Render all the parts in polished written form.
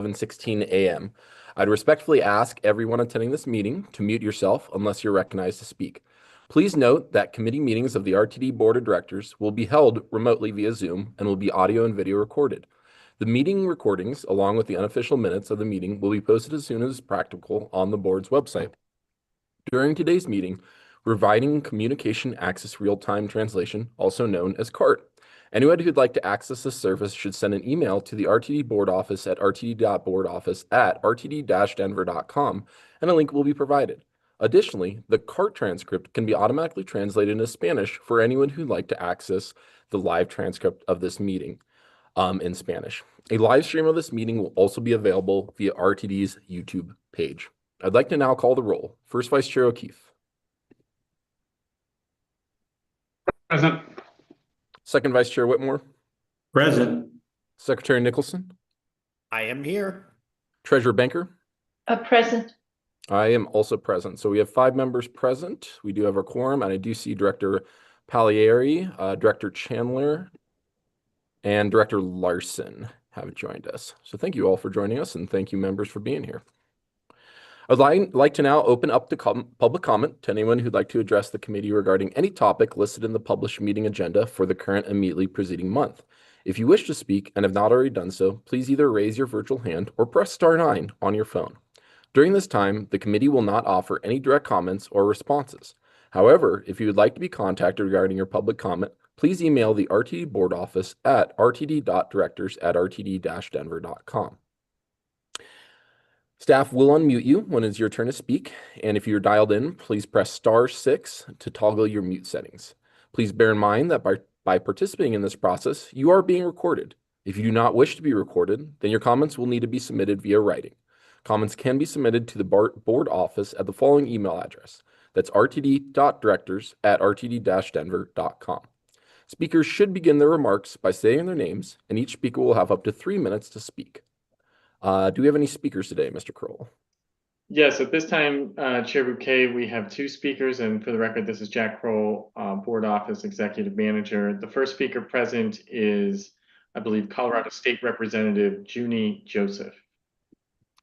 11:16 a.m. I'd respectfully ask everyone attending this meeting to mute yourself unless you're recognized to speak. Please note that committee meetings of the RTD Board of Directors will be held remotely via Zoom and will be audio and video recorded. The meeting recordings, along with the unofficial minutes of the meeting, will be posted as soon as practical on the board's website. During today's meeting, we're providing Communication Access Real-Time Translation, also known as CART. Anyone who'd like to access this service should send an email to the RTD board office at rtd.boardoffice@rtd-denver.com, and a link will be provided. Additionally, the CART transcript can be automatically translated into Spanish for anyone who'd like to access the live transcript of this meeting in Spanish. A live stream of this meeting will also be available via RTD's YouTube page. I'd like to now call the roll. First Vice Chair O'Keefe. Present. Second Vice Chair Whitmore. Present. Secretary Nicholson. I am here. Treasurer Banker. Present. I am also present. So we have 5 members present. We do have a quorum, and I do see Director Pagliari, Director Chandler, and Director Larson have joined us. So thank you all for joining us, and thank you members for being here. I'd like to now open up to public comment to anyone who'd like to address the committee regarding any topic listed in the published meeting agenda for the current immediately preceding month. If you wish to speak and have not already done so, please either raise your virtual hand or press *9 on your phone. During this time, the committee will not offer any direct comments or responses. However, if you would like to be contacted regarding your public comment, please email the RTD board office at rtd.directors@rtd-denver.com. Staff will unmute you when it's your turn to speak, and if you're dialed in, please press *6 to toggle your mute settings. Please bear in mind that by participating in this process, you are being recorded. If you do not wish to be recorded, then your comments will need to be submitted via writing. Comments can be submitted to the board office at the following email address. That's rtd.directors@rtd-denver.com. Speakers should begin their remarks by saying their names, and each speaker will have up to 3 minutes to speak. Do we have any speakers today, Mr. Kroll? Yes, at this time, Chair Bouquet, we have 2 speakers, and for the record, this is Jack Kroll, Board Office Executive Manager. The first speaker present is, I believe, Colorado State Representative Junie Joseph.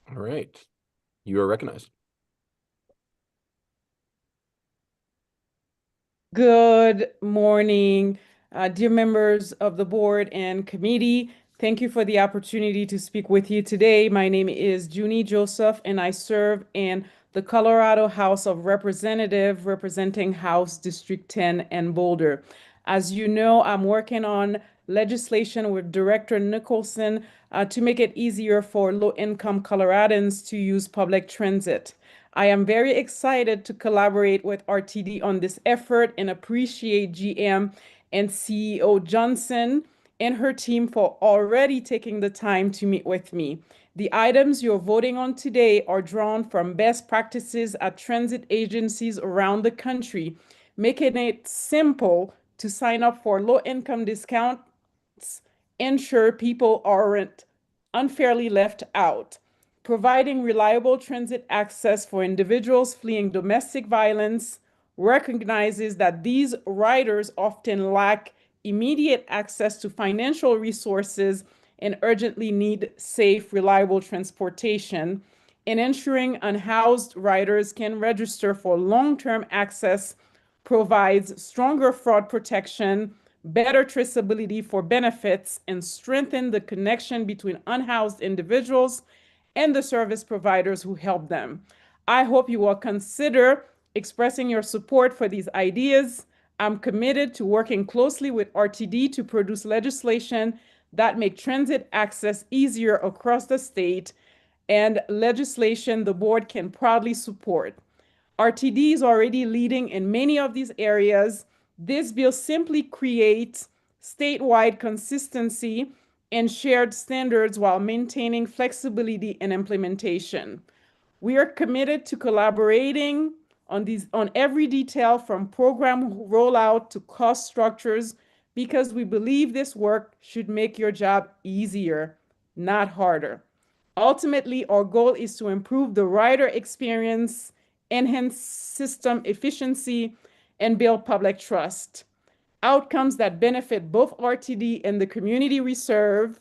All right, you are recognized. Good morning, dear members of the board and committee. Thank you for the opportunity to speak with you today. My name is Junie Joseph, and I serve in the Colorado House of Representatives, representing House District 10 and Boulder. As you know, I'm working on legislation with Director Nicholson to make it easier for low-income Coloradans to use public transit. I am very excited to collaborate with RTD on this effort and appreciate GM and CEO Johnson and her team for already taking the time to meet with me. The items you're voting on today are drawn from best practices at transit agencies around the country, making it simple to sign up for low-income discounts, ensure people aren't unfairly left out, providing reliable transit access for individuals fleeing domestic violence, recognizes that these riders often lack immediate access to financial resources and urgently need safe, reliable transportation, and ensuring unhoused riders can register for long-term access provides stronger fraud protection, better traceability for benefits, and strengthen the connection between unhoused individuals and the service providers who help them. I hope you will consider expressing your support for these ideas. I'm committed to working closely with RTD to produce legislation that make transit access easier across the state and legislation the board can proudly support. RTD is already leading in many of these areas. This bill simply creates statewide consistency and shared standards while maintaining flexibility in implementation. We are committed to collaborating on every detail from program rollout to cost structures because we believe this work should make your job easier, not harder. Ultimately, our goal is to improve the rider experience, enhance system efficiency, and build public trust. Outcomes that benefit both RTD and the community we serve.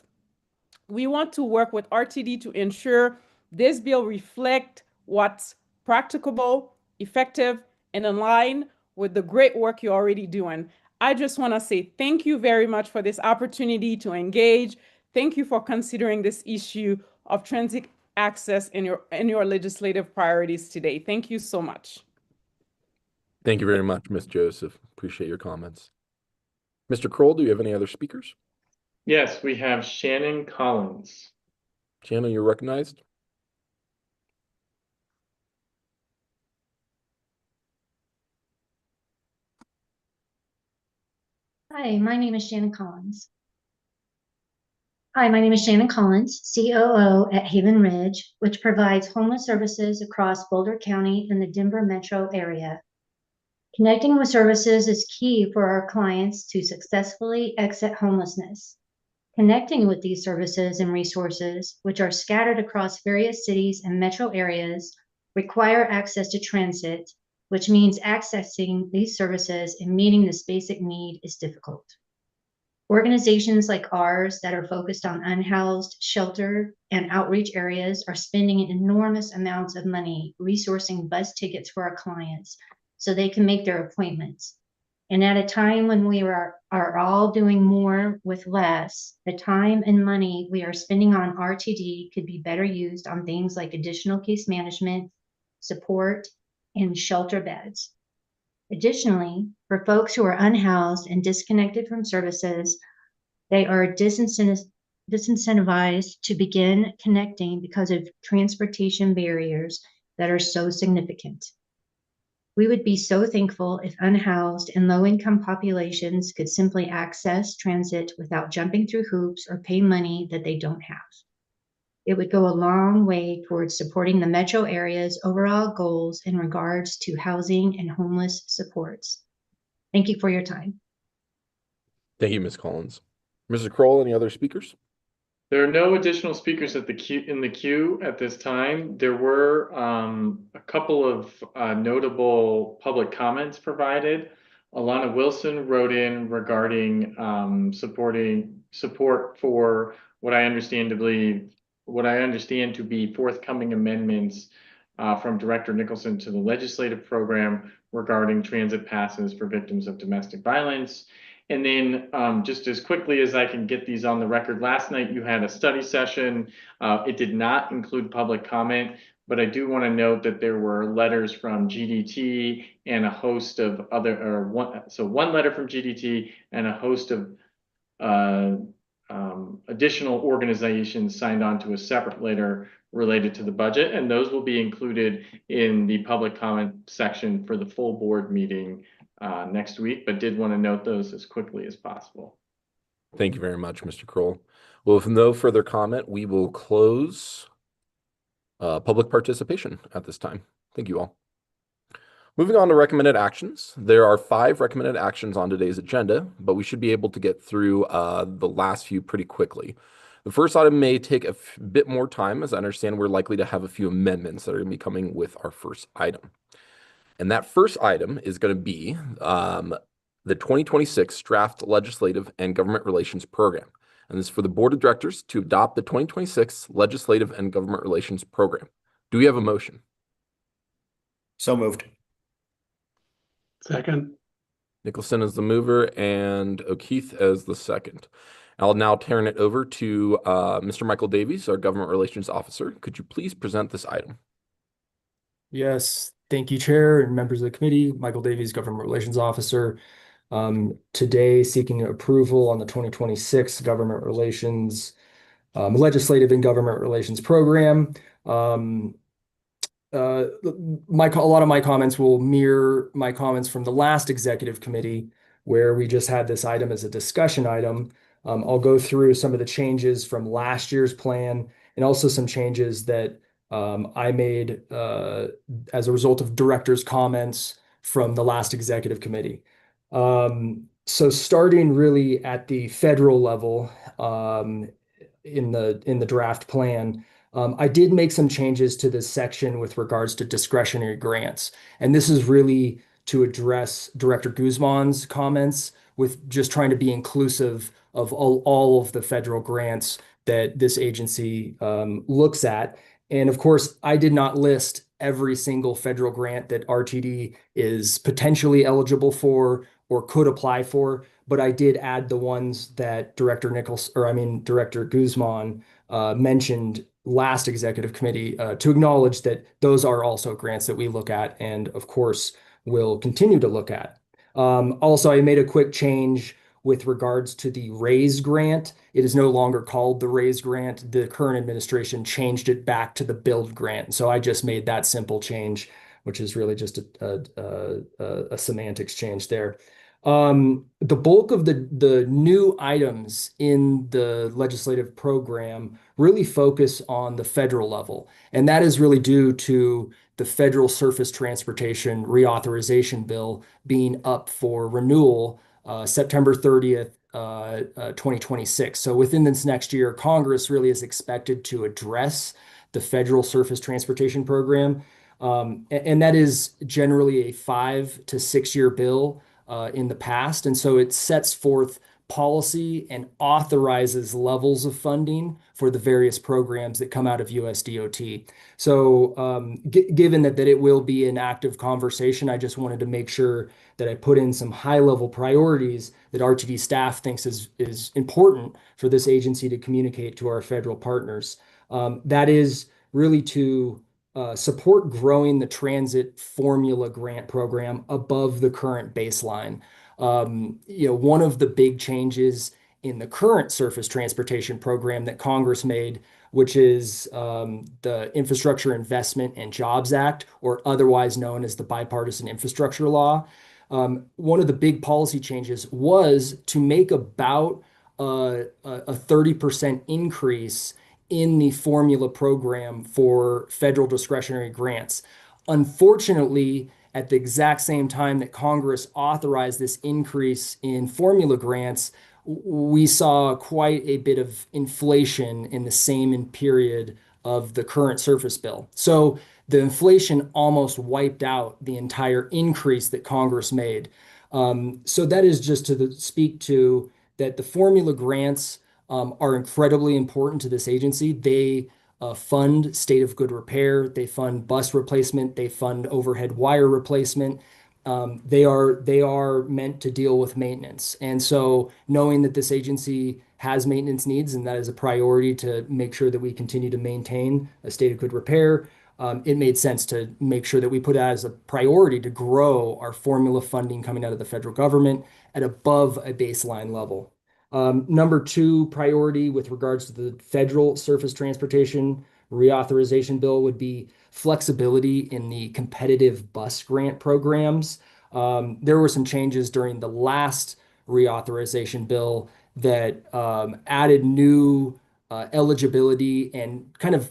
We want to work with RTD to ensure this bill reflect what's practicable, effective, and in line with the great work you're already doing. I just want to say thank you very much for this opportunity to engage. Thank you for considering this issue of transit access in your legislative priorities today. Thank you so much. Thank you very much, Ms. Joseph. Appreciate your comments. Mr. Kroll, do you have any other speakers? Yes, we have Shannon Collins. Shannon, you're recognized. Hi, my name is Shannon Collins. Hi, my name is Shannon Collins, COO at Haven Ridge, which provides homeless services across Boulder County and the Denver metro area. Connecting with services is key for our clients to successfully exit homelessness. Connecting with these services and resources, which are scattered across various cities and metro areas, require access to transit, which means accessing these services and meeting this basic need is difficult. Organizations like ours that are focused on unhoused, shelter, and outreach areas are spending enormous amounts of money resourcing bus tickets for our clients so they can make their appointments. And at a time when we are all doing more with less, the time and money we are spending on RTD could be better used on things like additional case management, support, and shelter beds. Additionally, for folks who are unhoused and disconnected from services, they are disincentivized to begin connecting because of transportation barriers that are so significant. We would be so thankful if unhoused and low-income populations could simply access transit without jumping through hoops or pay money that they don't have. It would go a long way towards supporting the metro area's overall goals in regards to housing and homeless supports. Thank you for your time. Thank you, Ms. Collins. Mr. Kroll, any other speakers? There are no additional speakers in the queue at this time. There were a couple of notable public comments provided. Alana Wilson wrote in regarding support for what I understand to be forthcoming amendments from Director Nicholson to the legislative program regarding transit passes for victims of domestic violence. And then just as quickly as I can get these on the record, last night you had a study session. It did not include public comment, but I do want to note that there were letters from GDT and a host of one letter from GDT and a host of additional organizations signed on to a separate letter related to the budget, and those will be included in the public comment section for the full board meeting next week, but did want to note those as quickly as possible. Thank you very much, Mr. Kroll. Well, with no further comment, we will close public participation at this time. Thank you all. Moving on to recommended actions. There are 5 recommended actions on today's agenda, but we should be able to get through the last few pretty quickly. The first item may take a bit more time, as I understand we're likely to have a few amendments that are going to be coming with our first item. And that first item is going to be the 2026 Draft Legislative and Government Relations Program. And this is for the Board of Directors to adopt the 2026 Legislative and Government Relations Program. Do we have a motion? So moved. Second. Nicholson is the mover and O'Keefe as the second. I'll now turn it over to Mr. Michael Davies, our Government Relations Officer. Could you please present this item? Yes, thank you, Chair and members of the committee. Michael Davies, Government Relations Officer. Today, seeking approval on the 2026 Government Relations, Legislative and Government Relations Program. A lot of my comments will mirror my comments from the last executive committee, where we just had this item as a discussion item. I'll go through some of the changes from last year's plan and also some changes that I made as a result of directors' comments from the last executive committee. So starting really at the federal level in the draft plan, I did make some changes to this section with regards to discretionary grants. And this is really to address Director Guzman's comments with just trying to be inclusive of all of the federal grants that this agency looks at. And of course, I did not list every single federal grant that RTD is potentially eligible for or could apply for, but I did add the ones that Director Guzman mentioned last executive committee to acknowledge that those are also grants that we look at and of course will continue to look at. Also, I made a quick change with regards to the RAISE grant. It is no longer called the RAISE grant. The current administration changed it back to the BUILD grant. So I just made that simple change, which is really just a semantics change there. The bulk of the new items in the legislative program really focus on the federal level, and that is really due to the Federal Surface Transportation Reauthorization Bill being up for renewal September 30th, 2026. So within this next year, Congress really is expected to address the Federal Surface Transportation Program, and that is generally a 5 to 6 year bill in the past. And so it sets forth policy and authorizes levels of funding for the various programs that come out of USDOT. So given that it will be an active conversation, I just wanted to make sure that I put in some high-level priorities that RTD staff thinks is important for this agency to communicate to our federal partners. That is really to support growing the transit formula grant program above the current baseline. One of the big changes in the current surface transportation program that Congress made, which is the Infrastructure Investment and Jobs Act, or otherwise known as the Bipartisan Infrastructure Law. One of the big policy changes was to make about a 30% increase in the formula program for federal discretionary grants. Unfortunately, at the exact same time that Congress authorized this increase in formula grants, we saw quite a bit of inflation in the same period of the current surface bill. So the inflation almost wiped out the entire increase that Congress made. So that is just to speak to that the formula grants are incredibly important to this agency. They fund state of good repair, they fund bus replacement, they fund overhead wire replacement. They are meant to deal with maintenance. And so knowing that this agency has maintenance needs and that is a priority to make sure that we continue to maintain a state of good repair, it made sense to make sure that we put that as a priority to grow our formula funding coming out of the federal government at above a baseline level. Number 2 priority with regards to the federal surface transportation reauthorization bill would be flexibility in the competitive bus grant programs. There were some changes during the last reauthorization bill that added new eligibility and kind of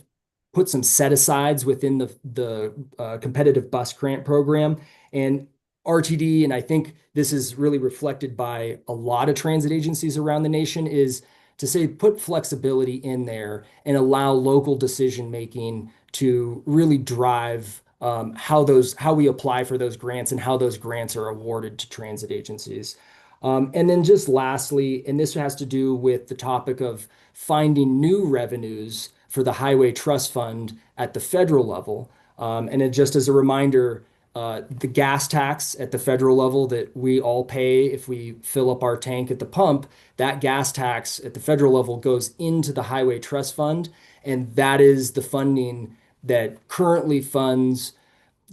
put some set-asides within the competitive bus grant program. And RTD, and I think this is really reflected by a lot of transit agencies around the nation, is to say put flexibility in there and allow local decision making to really drive how we apply for those grants and how those grants are awarded to transit agencies. And then just lastly, and this has to do with the topic of finding new revenues for the Highway Trust Fund at the federal level. And it, just as a reminder, the gas tax at the federal level that we all pay if we fill up our tank at the pump, that gas tax at the federal level goes into the Highway Trust Fund. And that is the funding that currently funds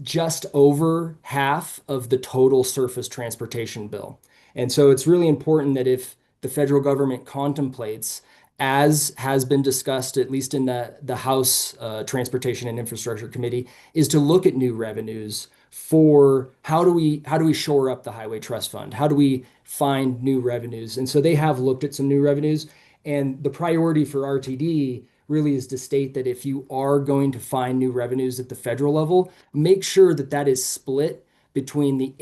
just over half of the total surface transportation bill. And so it's really important that if the federal government contemplates, as has been discussed, at least in the House Transportation and Infrastructure Committee, is to look at new revenues for how do we shore up the Highway Trust Fund? How do we find new revenues? And so they have looked at some new revenues. And the priority for RTD really is to state that if you are going to find new revenues at the federal level, make sure that that is split between the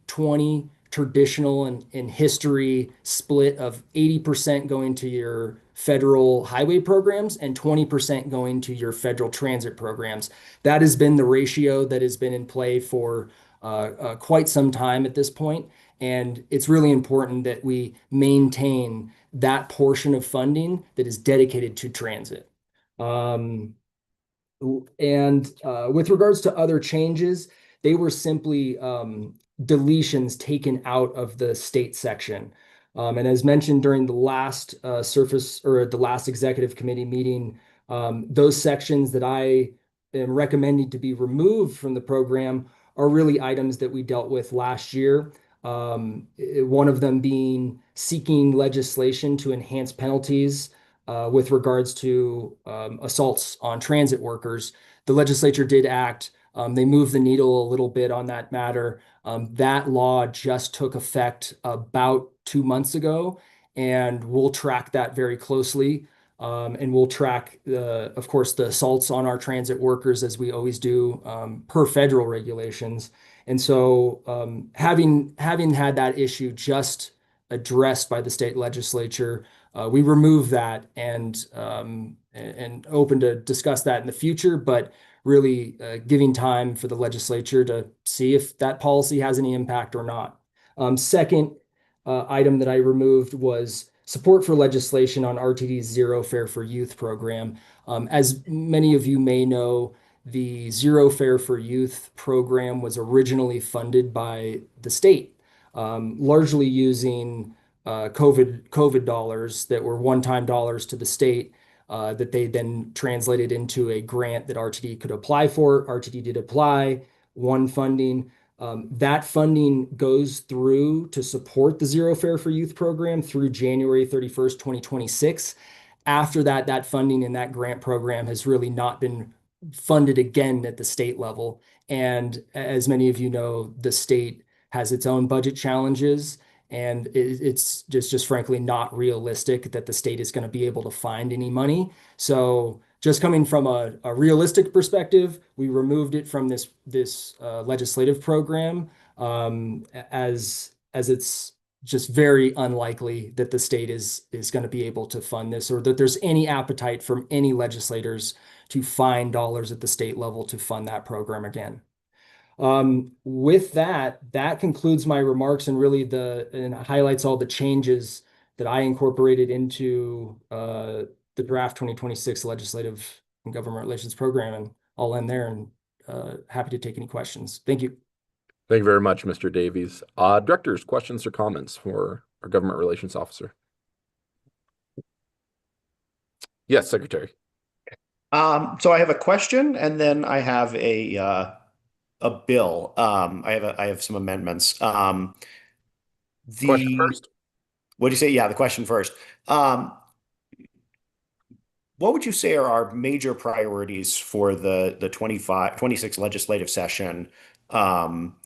80-20 traditional and history split of 80% going to your federal highway programs and 20% going to your federal transit programs. That has been the ratio that has been in play for quite some time at this point. And it's really important that we maintain that portion of funding that is dedicated to transit. With regards to other changes, they were simply deletions taken out of the state section. And as mentioned during the last the last executive committee meeting, those sections that I am recommending to be removed from the program are really items that we dealt with last year. One of them being seeking legislation to enhance penalties with regards to assaults on transit workers. The legislature did act. They moved the needle a little bit on that matter. That law just took effect about 2 months ago, and we'll track that very closely. And we'll track, of course, the assaults on our transit workers as we always do per federal regulations. And so having had that issue just addressed by the state legislature, we removed that and open to discuss that in the future, but really giving time for the legislature to see if that policy has any impact or not. Second item that I removed was support for legislation on RTD's Zero Fare for Youth program. As many of you may know, the Zero Fare for Youth program was originally funded by the state, largely using COVID dollars that were one-time dollars to the state that they then translated into a grant that RTD could apply for. RTD did apply, won funding. That funding goes through to support the Zero Fare for Youth program through January 31st, 2026. After that, that funding in that grant program has really not been funded again at the state level. And as many of you know, the state has its own budget challenges, and it's just frankly not realistic that the state is going to be able to find any money. So just coming from a realistic perspective, we removed it from this legislative program as it's just very unlikely that the state is going to be able to fund this, or that there's any appetite from any legislators to find dollars at the state level to fund that program again. With that concludes my remarks and really and highlights all the changes that I incorporated into the draft 2026 legislative and government relations program. And I'll end there and happy to take any questions. Thank you. Thank you very much, Mr. Davies. Directors, questions or comments for our government relations officer? Yes, Secretary. So I have a question, and then I have a bill. I have some amendments. Question first. What do you say? Yeah, the question first. What would you say are our major priorities for the 26 legislative session for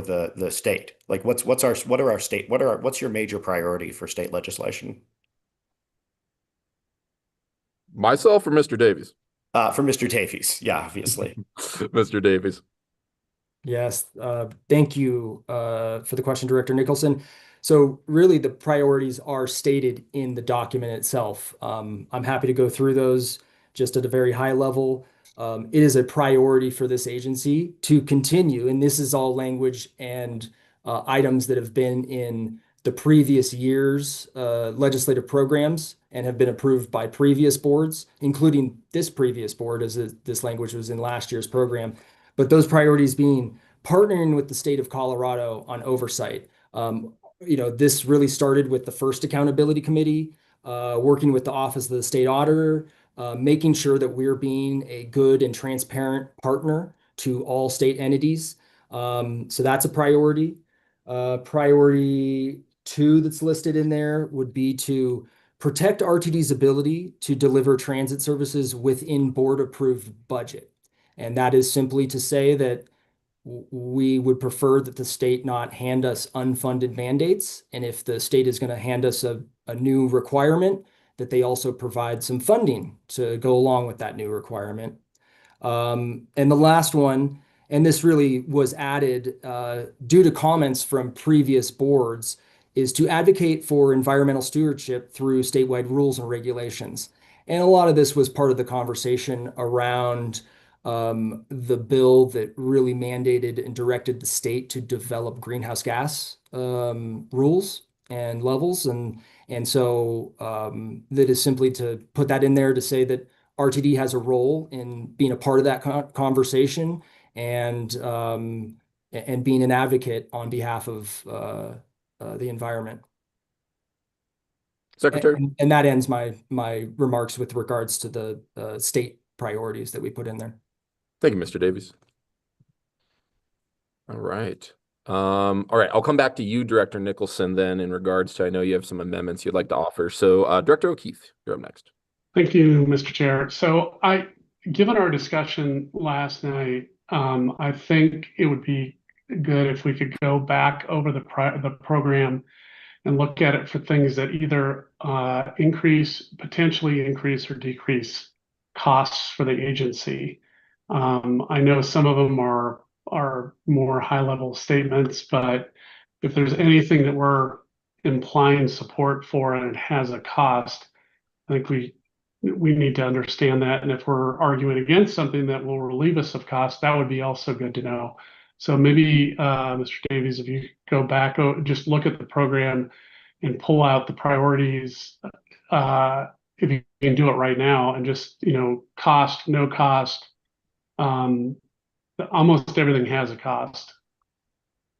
the state? Like what's your major priority for state legislation? Myself or Mr. Davies? For Mr. Davies, yeah, obviously. Mr. Davies. Yes, thank you for the question, Director Nicholson. So really the priorities are stated in the document itself. I'm happy to go through those just at a very high level. It is a priority for this agency to continue, and this is all language and items that have been in the previous year's legislative programs and have been approved by previous boards, including this previous board, as this language was in last year's program. But those priorities being partnering with the state of Colorado on oversight. This really started with the first accountability committee, working with the Office of the State Auditor, making sure that we're being a good and transparent partner to all state entities. So that's a priority. Priority 2 that's listed in there would be to protect RTD's ability to deliver transit services within board-approved budget. And that is simply to say that we would prefer that the state not hand us unfunded mandates. And if the state is going to hand us a new requirement, that they also provide some funding to go along with that new requirement. And the last one, and this really was added due to comments from previous boards, is to advocate for environmental stewardship through statewide rules and regulations. And a lot of this was part of the conversation around the bill that really mandated and directed the state to develop greenhouse gas rules and levels. And so that is simply to put that in there to say that RTD has a role in being a part of that conversation and being an advocate on behalf of the environment. Secretary. And that ends my remarks with regards to the state priorities that we put in there. Thank you, Mr. Davies. All right. All right, I'll come back to you, Director Nicholson, then in regards to, I know you have some amendments you'd like to offer. So Director O'Keefe, you're up next. Thank you, Mr. Chair. So given our discussion last night, I think it would be good if we could go back over the program and look at it for things that either potentially increase or decrease costs for the agency. I know some of them are more high-level statements, but if there's anything that we're implying support for and it has a cost, I think we need to understand that. And if we're arguing against something that will relieve us of cost, that would be also good to know. So maybe, Mr. Davies, if you go back, just look at the program and pull out the priorities, if you can do it right now, and just, cost, no cost. Almost everything has a cost,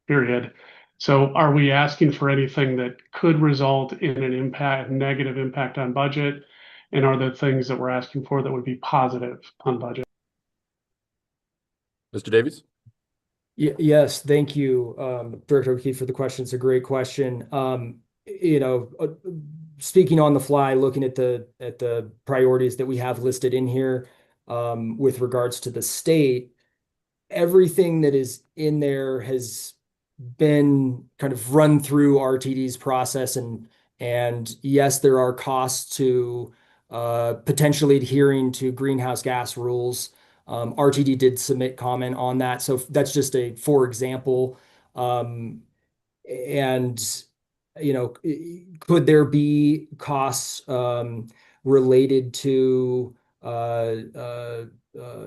period. So are we asking for anything that could result in negative impact on budget? And are there things that we're asking for that would be positive on budget? Mr. Davies? Yes, thank you, Director O'Keefe, for the question. It's a great question. Speaking on the fly, looking at the priorities that we have listed in here, with regards to the state, everything that is in there has been kind of run through RTD's process, and yes, there are costs to potentially adhering to greenhouse gas rules. RTD did submit comment on that, so that's just for example. And could there be costs related to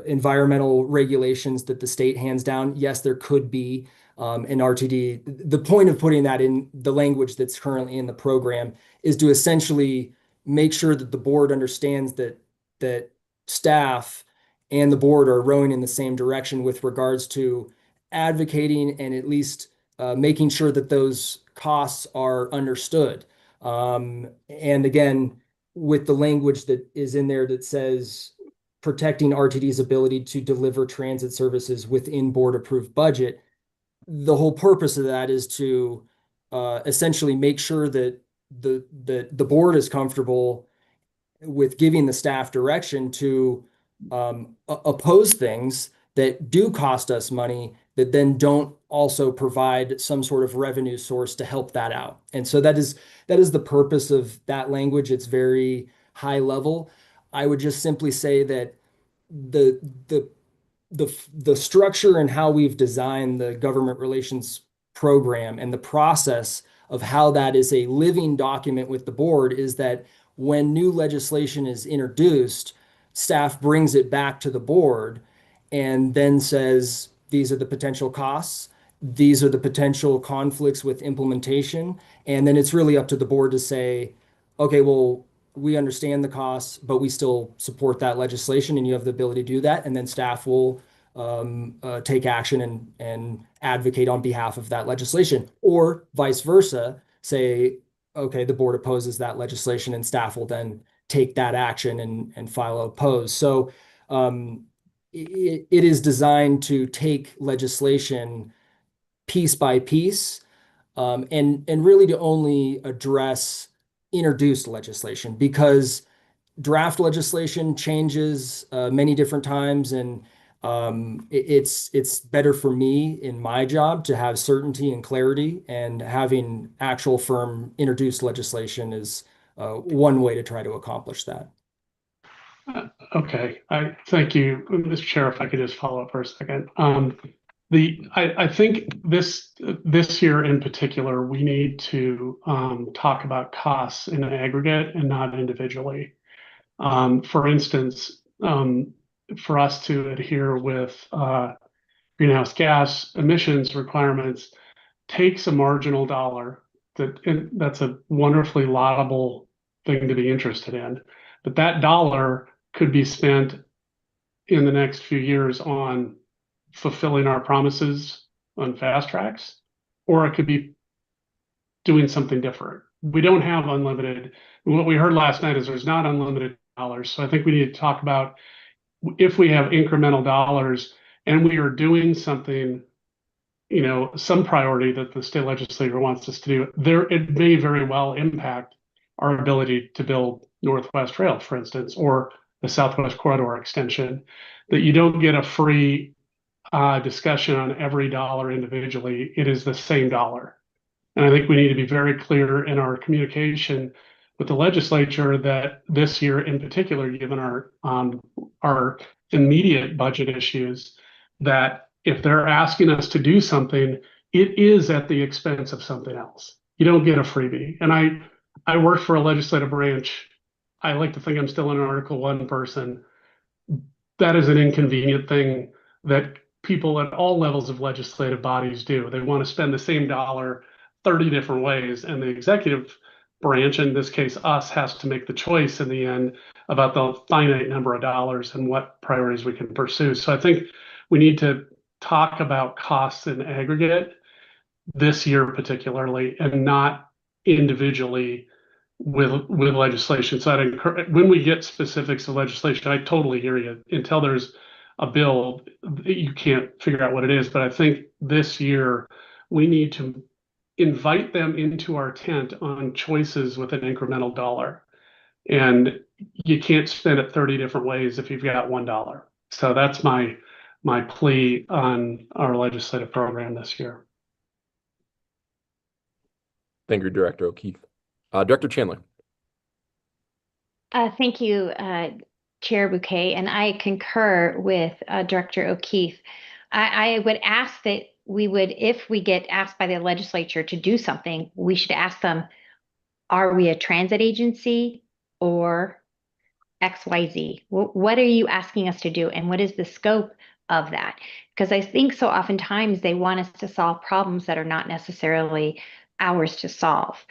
environmental regulations that the state hands down? Yes, there could be. And RTD, the point of putting that in the language that's currently in the program is to essentially make sure that the board understands that staff and the board are rowing in the same direction with regards to advocating and at least making sure that those costs are understood. And again, with the language that is in there that says protecting RTD's ability to deliver transit services within board-approved budget, the whole purpose of that is to essentially make sure that the board is comfortable with giving the staff direction to oppose things that do cost us money that then don't also provide some sort of revenue source to help that out. And so that is the purpose of that language. It's very high level. I would just simply say that the structure and how we've designed the government relations program and the process of how that is a living document with the board is that when new legislation is introduced, staff brings it back to the board and then says, these are the potential costs, these are the potential conflicts with implementation. And then it's really up to the board to say, okay, well, we understand the costs, but we still support that legislation and you have the ability to do that. And then staff will take action and advocate on behalf of that legislation, or vice versa, say, okay, the board opposes that legislation and staff will then take that action and file oppose. So it is designed to take legislation piece by piece and really to only address introduced legislation, because draft legislation changes many different times, and it's better for me in my job to have certainty and clarity, and having actual firm introduced legislation is one way to try to accomplish that. Okay, thank you, Mr. Chair. If I could just follow up for a second. I think this year in particular, we need to talk about costs in an aggregate and not individually. For instance, for us to adhere with greenhouse gas emissions requirements takes a marginal dollar that's a wonderfully laudable thing to be interested in. But that dollar could be spent in the next few years on fulfilling our promises on fast tracks, or it could be doing something different. We don't have unlimited. What we heard last night is there's not unlimited dollars. So I think we need to talk about if we have incremental dollars and we are doing something, some priority that the state legislature wants us to do, it may very well impact our ability to build Northwest Rail, for instance, or the Southwest Corridor extension, that you don't get a free discussion on every dollar individually. It is the same dollar. And I think we need to be very clear in our communication with the legislature that this year in particular, given our immediate budget issues, that if they're asking us to do something, it is at the expense of something else. You don't get a freebie. And I work for a legislative branch. I like to think I'm still an Article 1 person. That is an inconvenient thing that people at all levels of legislative bodies do. They want to spend the same dollar 30 different ways, and the executive branch, in this case us, has to make the choice in the end about the finite number of dollars and what priorities we can pursue. So I think we need to talk about costs in aggregate this year particularly, and not individually with legislation. So I'd encourage, when we get specifics of legislation, I totally hear you. Until there's a bill, you can't figure out what it is. But I think this year we need to invite them into our tent on choices with an incremental dollar. And you can't spend it 30 different ways if you've got $1. So that's my plea on our legislative program this year. Thank you, Director O'Keefe. Director Chandler. Thank you, Chair Bouquet, and I concur with Director O'Keefe. I would ask that if we get asked by the legislature to do something, we should ask them, are we a transit agency or XYZ? What are you asking us to do, and what is the scope of that? Because I think so oftentimes they want us to solve problems that are not necessarily ours to solve.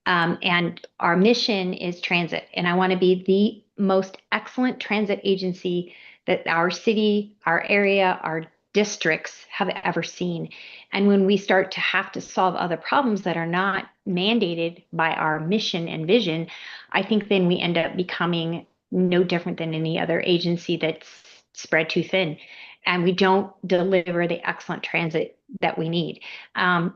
And our mission is transit, and I want to be the most excellent transit agency that our city, our area, our districts have ever seen. And when we start to have to solve other problems that are not mandated by our mission and vision, I think then we end up becoming no different than any other agency that's spread too thin. And we don't deliver the excellent transit that we need. And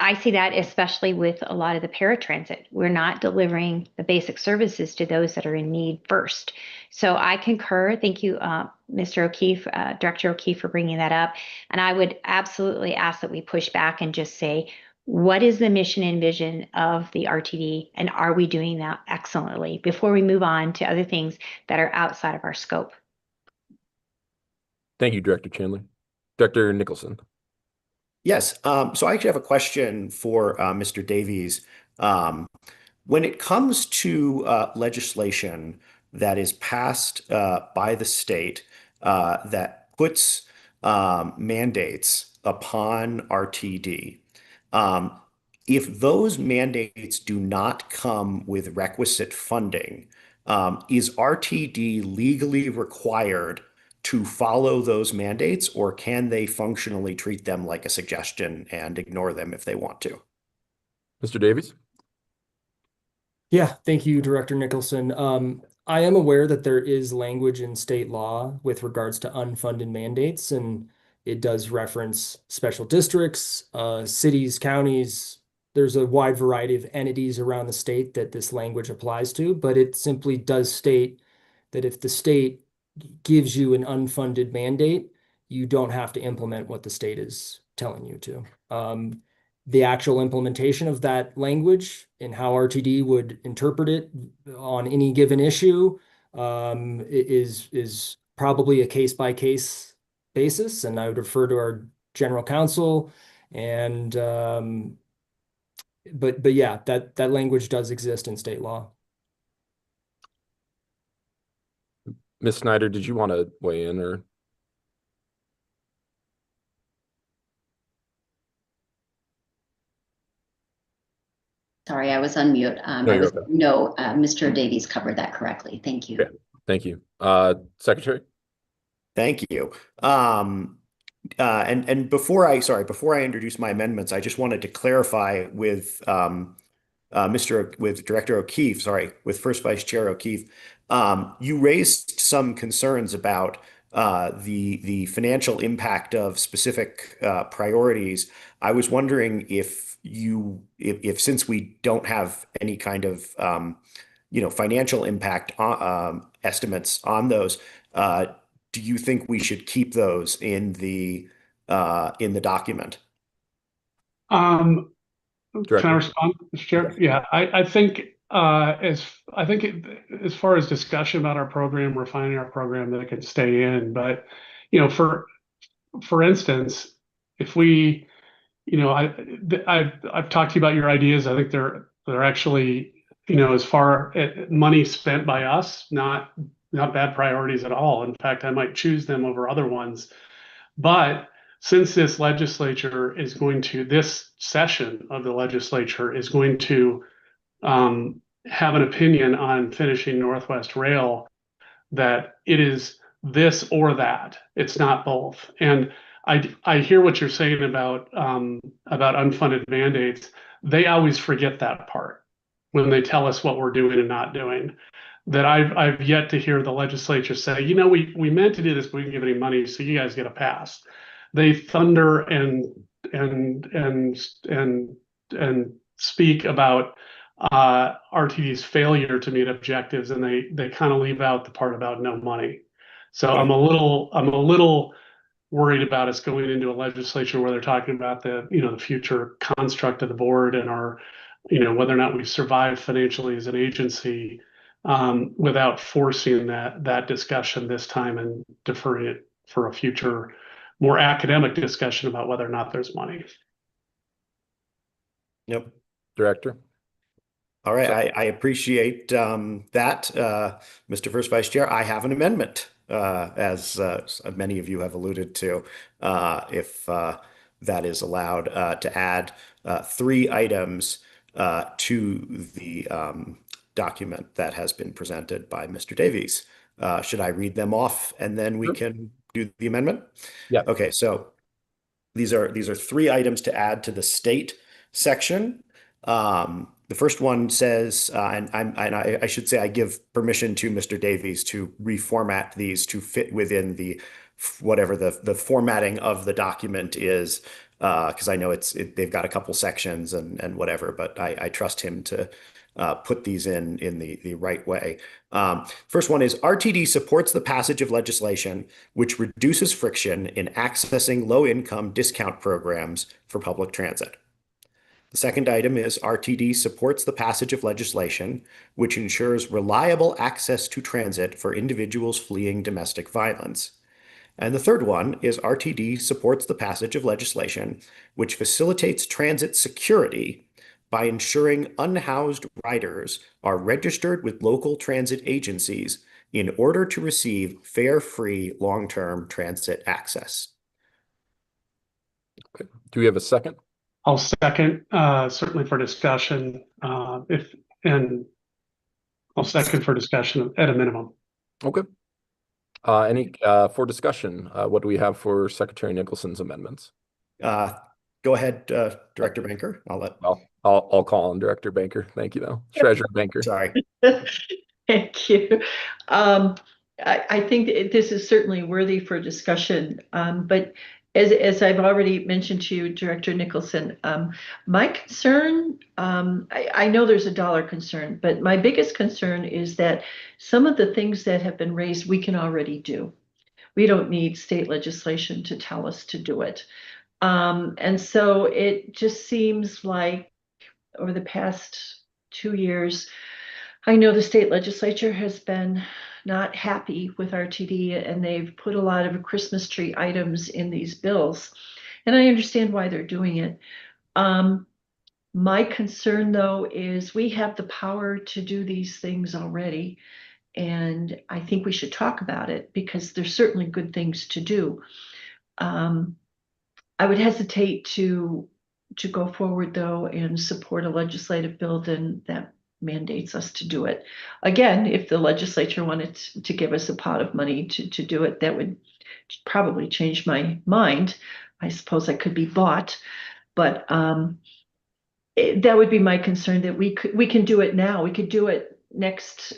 I see that especially with a lot of the paratransit. We're not delivering the basic services to those that are in need first. So I concur. Thank you, Mr. O'Keefe, Director O'Keefe, for bringing that up. And I would absolutely ask that we push back and just say, what is the mission and vision of the RTD? And are we doing that excellently before we move on to other things that are outside of our scope? Thank you, Director Chandler. Director Nicholson. Yes. So I actually have a question for Mr. Davies. When it comes to legislation that is passed by the state that puts mandates upon RTD, if those mandates do not come with requisite funding, is RTD legally required to follow those mandates, or can they functionally treat them like a suggestion and ignore them if they want to? Mr. Davies? Yeah, thank you, Director Nicholson. I am aware that there is language in state law with regards to unfunded mandates, and it does reference special districts, cities, counties. There's a wide variety of entities around the state that this language applies to, but it simply does state that if the state gives you an unfunded mandate, you don't have to implement what the state is telling you to. The actual implementation of that language and how RTD would interpret it on any given issue is probably a case-by-case basis, and I would refer to our general counsel. And but yeah, that language does exist in state law. Ms. Snyder, did you want to weigh in or? Sorry, I was on mute. No, I you're was, okay. no, Mr. Davies covered that correctly. Thank you. Okay. Thank you. Secretary? Thank you. And before I introduce my amendments, I just wanted to clarify with with Director O'Keefe, with First Vice Chair O'Keefe. You raised some concerns about the financial impact of specific priorities. I was wondering if since we don't have any kind of financial impact estimates on those, do you think we should keep those in the document? Can I Director. respond, Mr. Chair? Yeah, I think as far as discussion about our program, refining our program, that it can stay in. But for instance, if we, I've talked to you about your ideas. I think they're actually, as far as money spent by us, not bad priorities at all. In fact, I might choose them over other ones. But since this session of the legislature is going to have an opinion on finishing Northwest Rail, that it is this or that. It's not both. And I hear what you're saying about unfunded mandates. They always forget that part when they tell us what we're doing and not doing. That I've yet to hear the legislature say, we meant to do this, but we didn't give any money, so you guys get a pass. They thunder and speak about RTD's failure to meet objectives, and they kind of leave out the part about no money. So I'm a little worried about us going into a legislature where they're talking about the future construct of the board and our whether or not we survive financially as an agency, without forcing that discussion this time and deferring it for a future more academic discussion about whether or not there's money. Yep. Director? All right, I appreciate that, Mr. First Vice Chair. I have an amendment, as many of you have alluded to, if that is allowed, to add 3 items to the document that has been presented by Mr. Davies. Should I read them off and then we can do the amendment? Yeah. Okay, so these are 3 items to add to the state section. The first one says, and I should say I give permission to Mr. Davies to reformat these to fit within whatever the formatting of the document is, because I know they've got a couple sections and whatever, but I trust him to put these in the right way. First one is RTD supports the passage of legislation which reduces friction in accessing low-income discount programs for public transit. The second item is RTD supports the passage of legislation which ensures reliable access to transit for individuals fleeing domestic violence. And the third one is RTD supports the passage of legislation which facilitates transit security by ensuring unhoused riders are registered with local transit agencies in order to receive fare-free long-term transit access. Okay. Do we have a second? I'll second, certainly for discussion, I'll second for discussion at a minimum. Okay. Any for discussion? What do we have for Secretary Nicholson's amendments? Go ahead, Director Banker. I'll call on Director Banker. Thank you, though. Treasurer Banker. Sorry. Thank you. I think this is certainly worthy for discussion, but as I've already mentioned to you, Director Nicholson, my concern, I know there's a dollar concern, but my biggest concern is that some of the things that have been raised, we can already do. We don't need state legislation to tell us to do it. And so it just seems like over the past 2 years, I know the state legislature has been not happy with RTD, and they've put a lot of Christmas tree items in these bills. And I understand why they're doing it. My concern, though, is we have the power to do these things already. and I think we should talk about it because there's certainly good things to do. I would hesitate to go forward though and support a legislative bill then that mandates us to do it. Again, if the legislature wanted to give us a pot of money to do it, that would probably change my mind. I suppose I could be bought, but that would be my concern, that we can do it now. We could do it next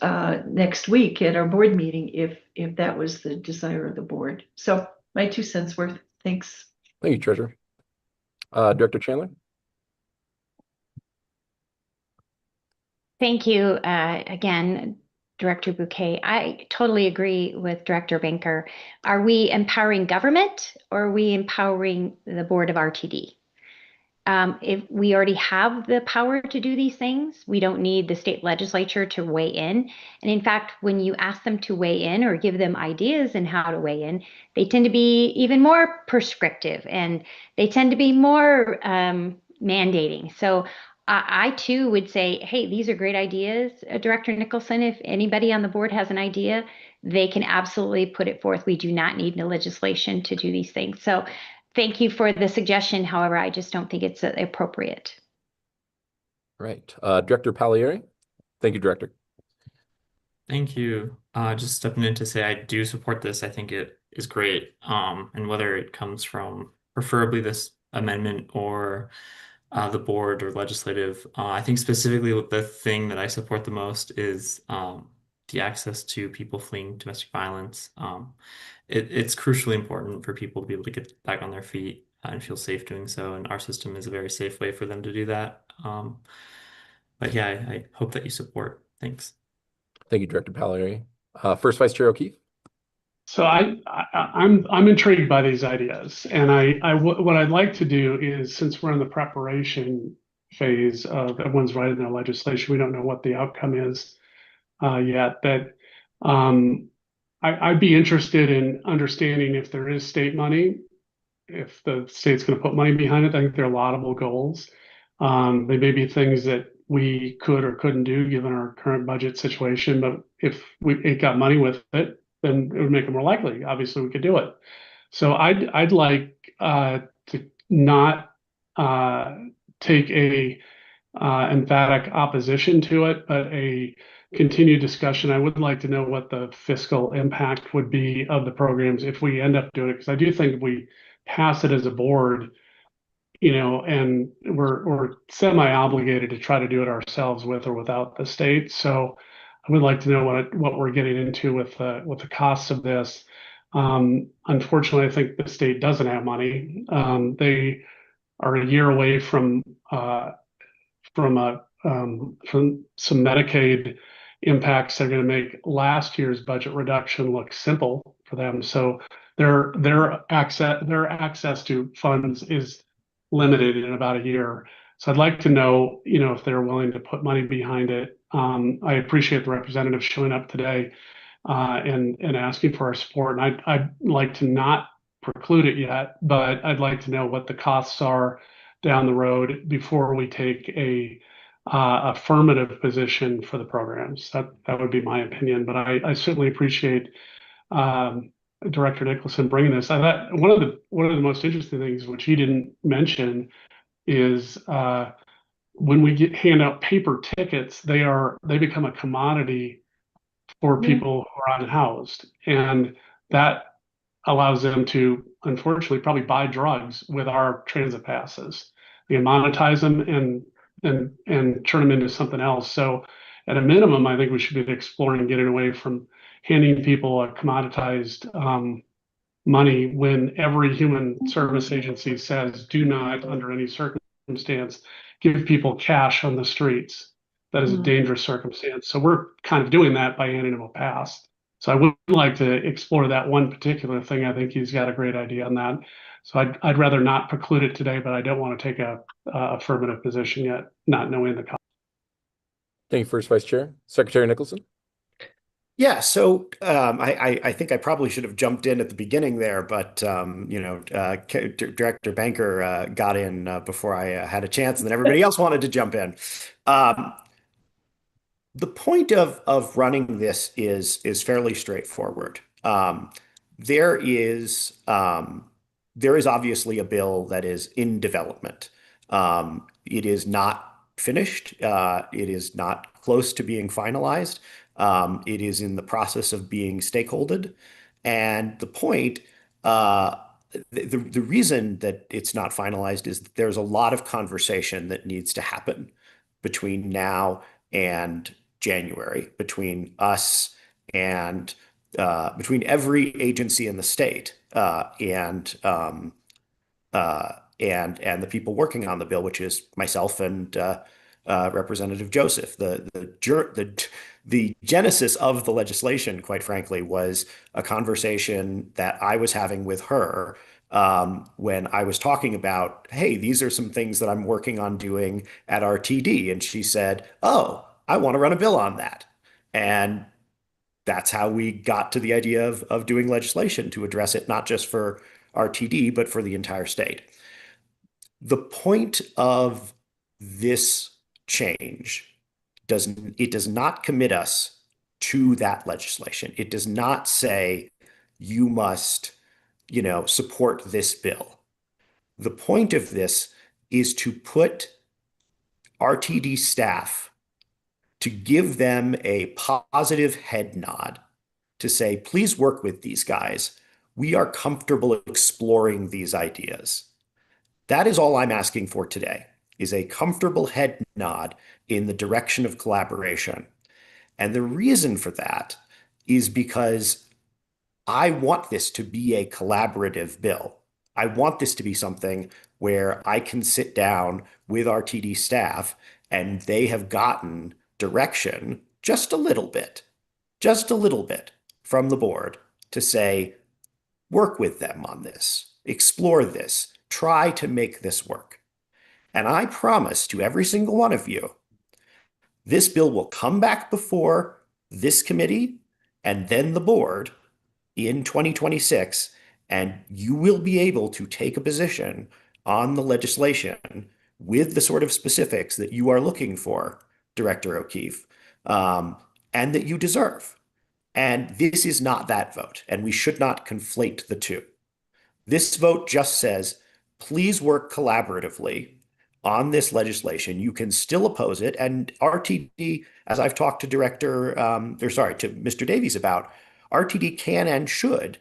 week at our board meeting if that was the desire of the board. So my 2 cents worth. Thanks. Thank you, Treasurer. Director Chandler? Thank you again, Director Bouquet. I totally agree with Director Banker. Are we empowering government or are we empowering the board of RTD? If we already have the power to do these things, we don't need the state legislature to weigh in. And in fact, when you ask them to weigh in or give them ideas in how to weigh in, they tend to be even more prescriptive and they tend to be more mandating. So I too would say, hey, these are great ideas, Director Nicholson. If anybody on the board has an idea, they can absolutely put it forth. We do not need no legislation to do these things. So thank you for the suggestion. However, I just don't think it's appropriate. Right. Director Pagliari? Thank you, Director. Thank you. Just stepping in to say I do support this. I think it is great. And whether it comes from preferably this amendment or the board or legislative, I think specifically the thing that I support the most is the access to people fleeing domestic violence. It's crucially important for people to be able to get back on their feet and feel safe doing so. And our system is a very safe way for them to do that. But yeah, I hope that you support. Thanks. Thank you, Director Pagliari. First Vice Chair O'Keefe? So I'm intrigued by these ideas, and what I'd like to do is, since we're in the preparation phase of everyone's writing their legislation, we don't know what the outcome is yet, but I'd be interested in understanding if there is state money, if the state's going to put money behind it. I think they're laudable goals. They may be things that we could or couldn't do given our current budget situation, but if it got money with it, then it would make it more likely. Obviously, we could do it. So I'd like to not take a emphatic opposition to it, but a continued discussion. I would like to know what the fiscal impact would be of the programs if we end up doing it, because I do think if we pass it as a board, and we're semi-obligated to try to do it ourselves with or without the state. So I would like to know what we're getting into with the costs of this. Unfortunately, I think the state doesn't have money. They are a year away from some Medicaid impacts that are going to make last year's budget reduction look simple for them. So their access to funds is limited in about a year. So I'd like to know, if they're willing to put money behind it. I appreciate the representative showing up today and asking for our support. And I'd like to not preclude it yet, but I'd like to know what the costs are down the road before we take a affirmative position for the programs. That would be my opinion, but I certainly appreciate Director Nicholson bringing this. I thought one of the most interesting things, which he didn't mention, is when we hand out paper tickets, they become a commodity for people who are unhoused, and that allows them to, unfortunately, probably buy drugs with our transit passes. They monetize them and turn them into something else. So, at a minimum, I think we should be exploring getting away from handing people a commoditized money when every human service agency says do not, under any circumstance, give people cash on the streets. That is a dangerous circumstance. So we're kind of doing that by handing them a pass. So I would like to explore that one particular thing. I think he's got a great idea on that. So I'd rather not preclude it today, but I don't want to take a affirmative position yet, not knowing the cost. Thank you, First Vice Chair. Secretary Nicholson? Yeah, so I think I probably should have jumped in at the beginning there, but Director Banker got in before I had a chance, and then everybody else wanted to jump in. The point of running this is fairly straightforward. There is obviously a bill that is in development. It is not finished. It is not close to being finalized. It is in the process of being stakeholdered. And the point, the reason that it's not finalized is that there's a lot of conversation that needs to happen between now and January, between us and between every agency in the state and the people working on the bill, which is myself and Representative Joseph. The genesis of the legislation, quite frankly, was a conversation that I was having with her when I was talking about, hey, these are some things that I'm working on doing at RTD. And she said, oh, I want to run a bill on that. And that's how we got to the idea of doing legislation to address it, not just for RTD, but for the entire state. The point of this change does not commit us to that legislation. It does not say you must, support this bill. The point of this is to put RTD staff, to give them a positive head nod, to say, please work with these guys. We are comfortable exploring these ideas. That is all I'm asking for today, is a comfortable head nod in the direction of collaboration. And the reason for that is because I want this to be a collaborative bill. I want this to be something where I can sit down with RTD staff and they have gotten direction just a little bit from the board to say, work with them on this, explore this, try to make this work. And I promise to every single one of you, this bill will come back before this committee and then the board in 2026, and you will be able to take a position on the legislation with the sort of specifics that you are looking for, Director O'Keefe, and that you deserve. And this is not that vote, and we should not conflate the two. This vote just says, please work collaboratively on this legislation. You can still oppose it, and RTD, as I've talked to to Mr. Davies about, RTD can and should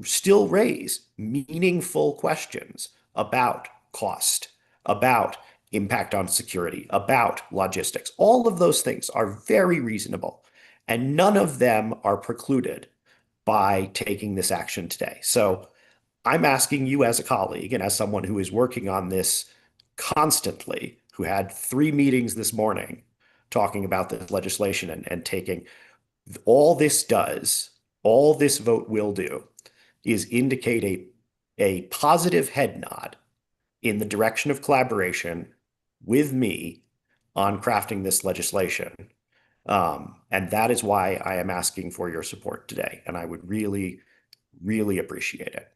still raise meaningful questions about cost, about impact on security, about logistics. All of those things are very reasonable, and none of them are precluded by taking this action today. So I'm asking you as a colleague and as someone who is working on this constantly, who had 3 meetings this morning talking about this legislation and taking all this vote will do is indicate a positive head nod in the direction of collaboration with me on crafting this legislation. And that is why I am asking for your support today. And I would really, really appreciate it.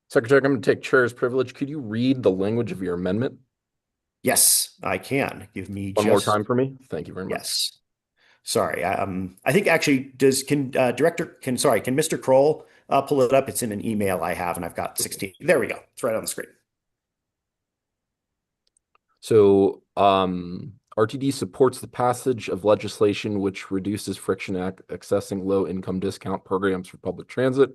Secretary, I'm going to take chair's privilege. Could you read the language of your amendment? Yes, I can. Give me one more time for me. Thank you very much. Yes. Sorry. I think actually can Mr. Kroll pull it up? It's in an email I have, and I've got 16. There we go. It's right on the screen. So RTD supports the passage of legislation which reduces friction accessing low-income discount programs for public transit.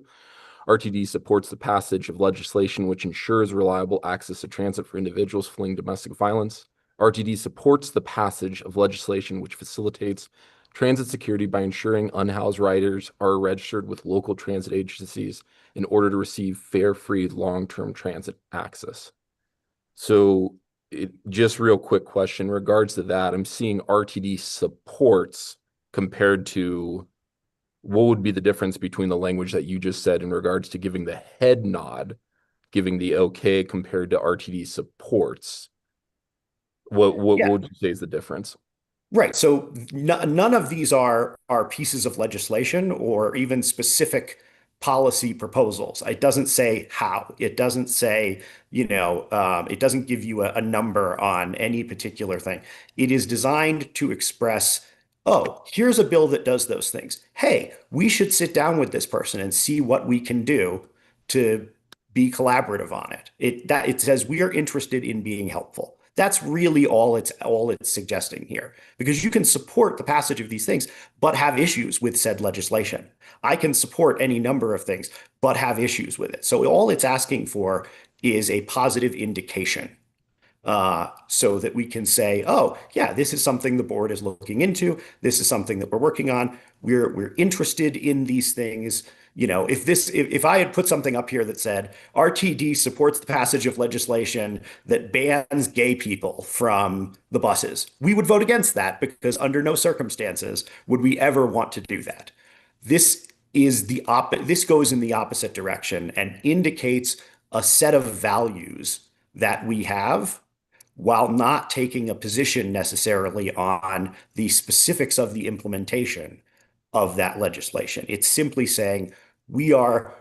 RTD supports the passage of legislation which ensures reliable access to transit for individuals fleeing domestic violence. RTD supports the passage of legislation which facilitates transit security by ensuring unhoused riders are registered with local transit agencies in order to receive fare-free long-term transit access. So just real quick question in regards to that, I'm seeing RTD supports compared to what would be the difference between the language that you just said in regards to giving the head nod, giving the okay compared to RTD supports? What would you say is the difference? Right. So none of these are pieces of legislation or even specific policy proposals. It doesn't say how. It doesn't say, it doesn't give you a number on any particular thing. It is designed to express, oh, here's a bill that does those things. Hey, we should sit down with this person and see what we can do to be collaborative on it. It says we are interested in being helpful. That's really all it's suggesting here, because you can support the passage of these things, but have issues with said legislation. I can support any number of things, but have issues with it. So all it's asking for is a positive indication, so that we can say, oh, yeah, this is something the board is looking into. This is something that we're working on. We're interested in these things. If I had put something up here that said RTD supports the passage of legislation that bans gay people from the buses, we would vote against that, because under no circumstances would we ever want to do that. This goes in the opposite direction and indicates a set of values that we have, while not taking a position necessarily on the specifics of the implementation of that legislation. It's simply saying we are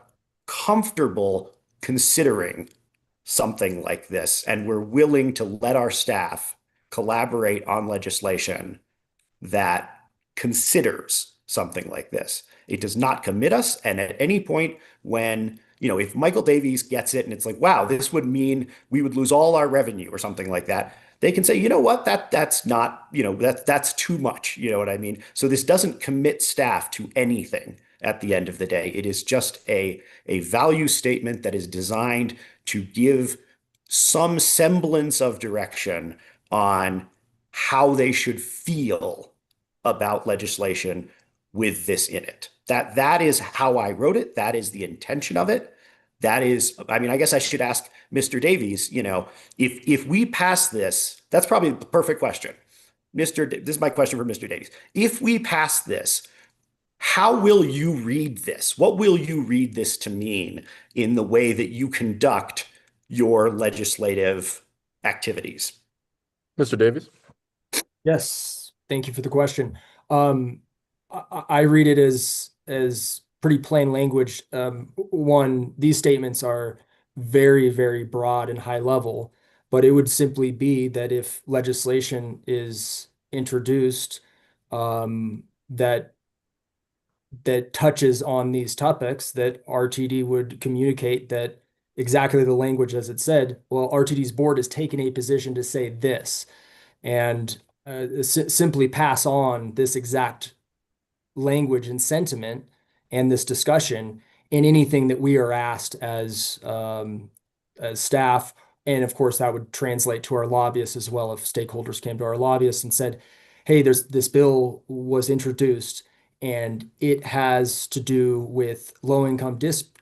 comfortable considering something like this, and we're willing to let our staff collaborate on legislation that considers something like this. It does not commit us, and at any point when, if Michael Davies gets it and it's like, wow, this would mean we would lose all our revenue or something like that, they can say, you know what, that's not, that's too much, you know what I mean? So this doesn't commit staff to anything at the end of the day. It is just a value statement that is designed to give some semblance of direction on how they should feel about legislation with this in it. That is how I wrote it. That is the intention of it. That is, I guess I should ask Mr. Davies, if we pass this, that's probably the perfect question. This is my question for Mr. Davies. If we pass this, how will you read this? What will you read this to mean in the way that you conduct your legislative activities? Mr. Davies? Yes, thank you for the question. I read it as pretty plain language. One, these statements are very, very broad and high level, but it would simply be that if legislation is introduced that touches on these topics, that RTD would communicate that exactly the language as it said, well, RTD's board has taken a position to say this, and simply pass on this exact language and sentiment and this discussion in anything that we are asked as staff. And of course, that would translate to our lobbyists as well. If stakeholders came to our lobbyists and said, hey, this bill was introduced and it has to do with low-income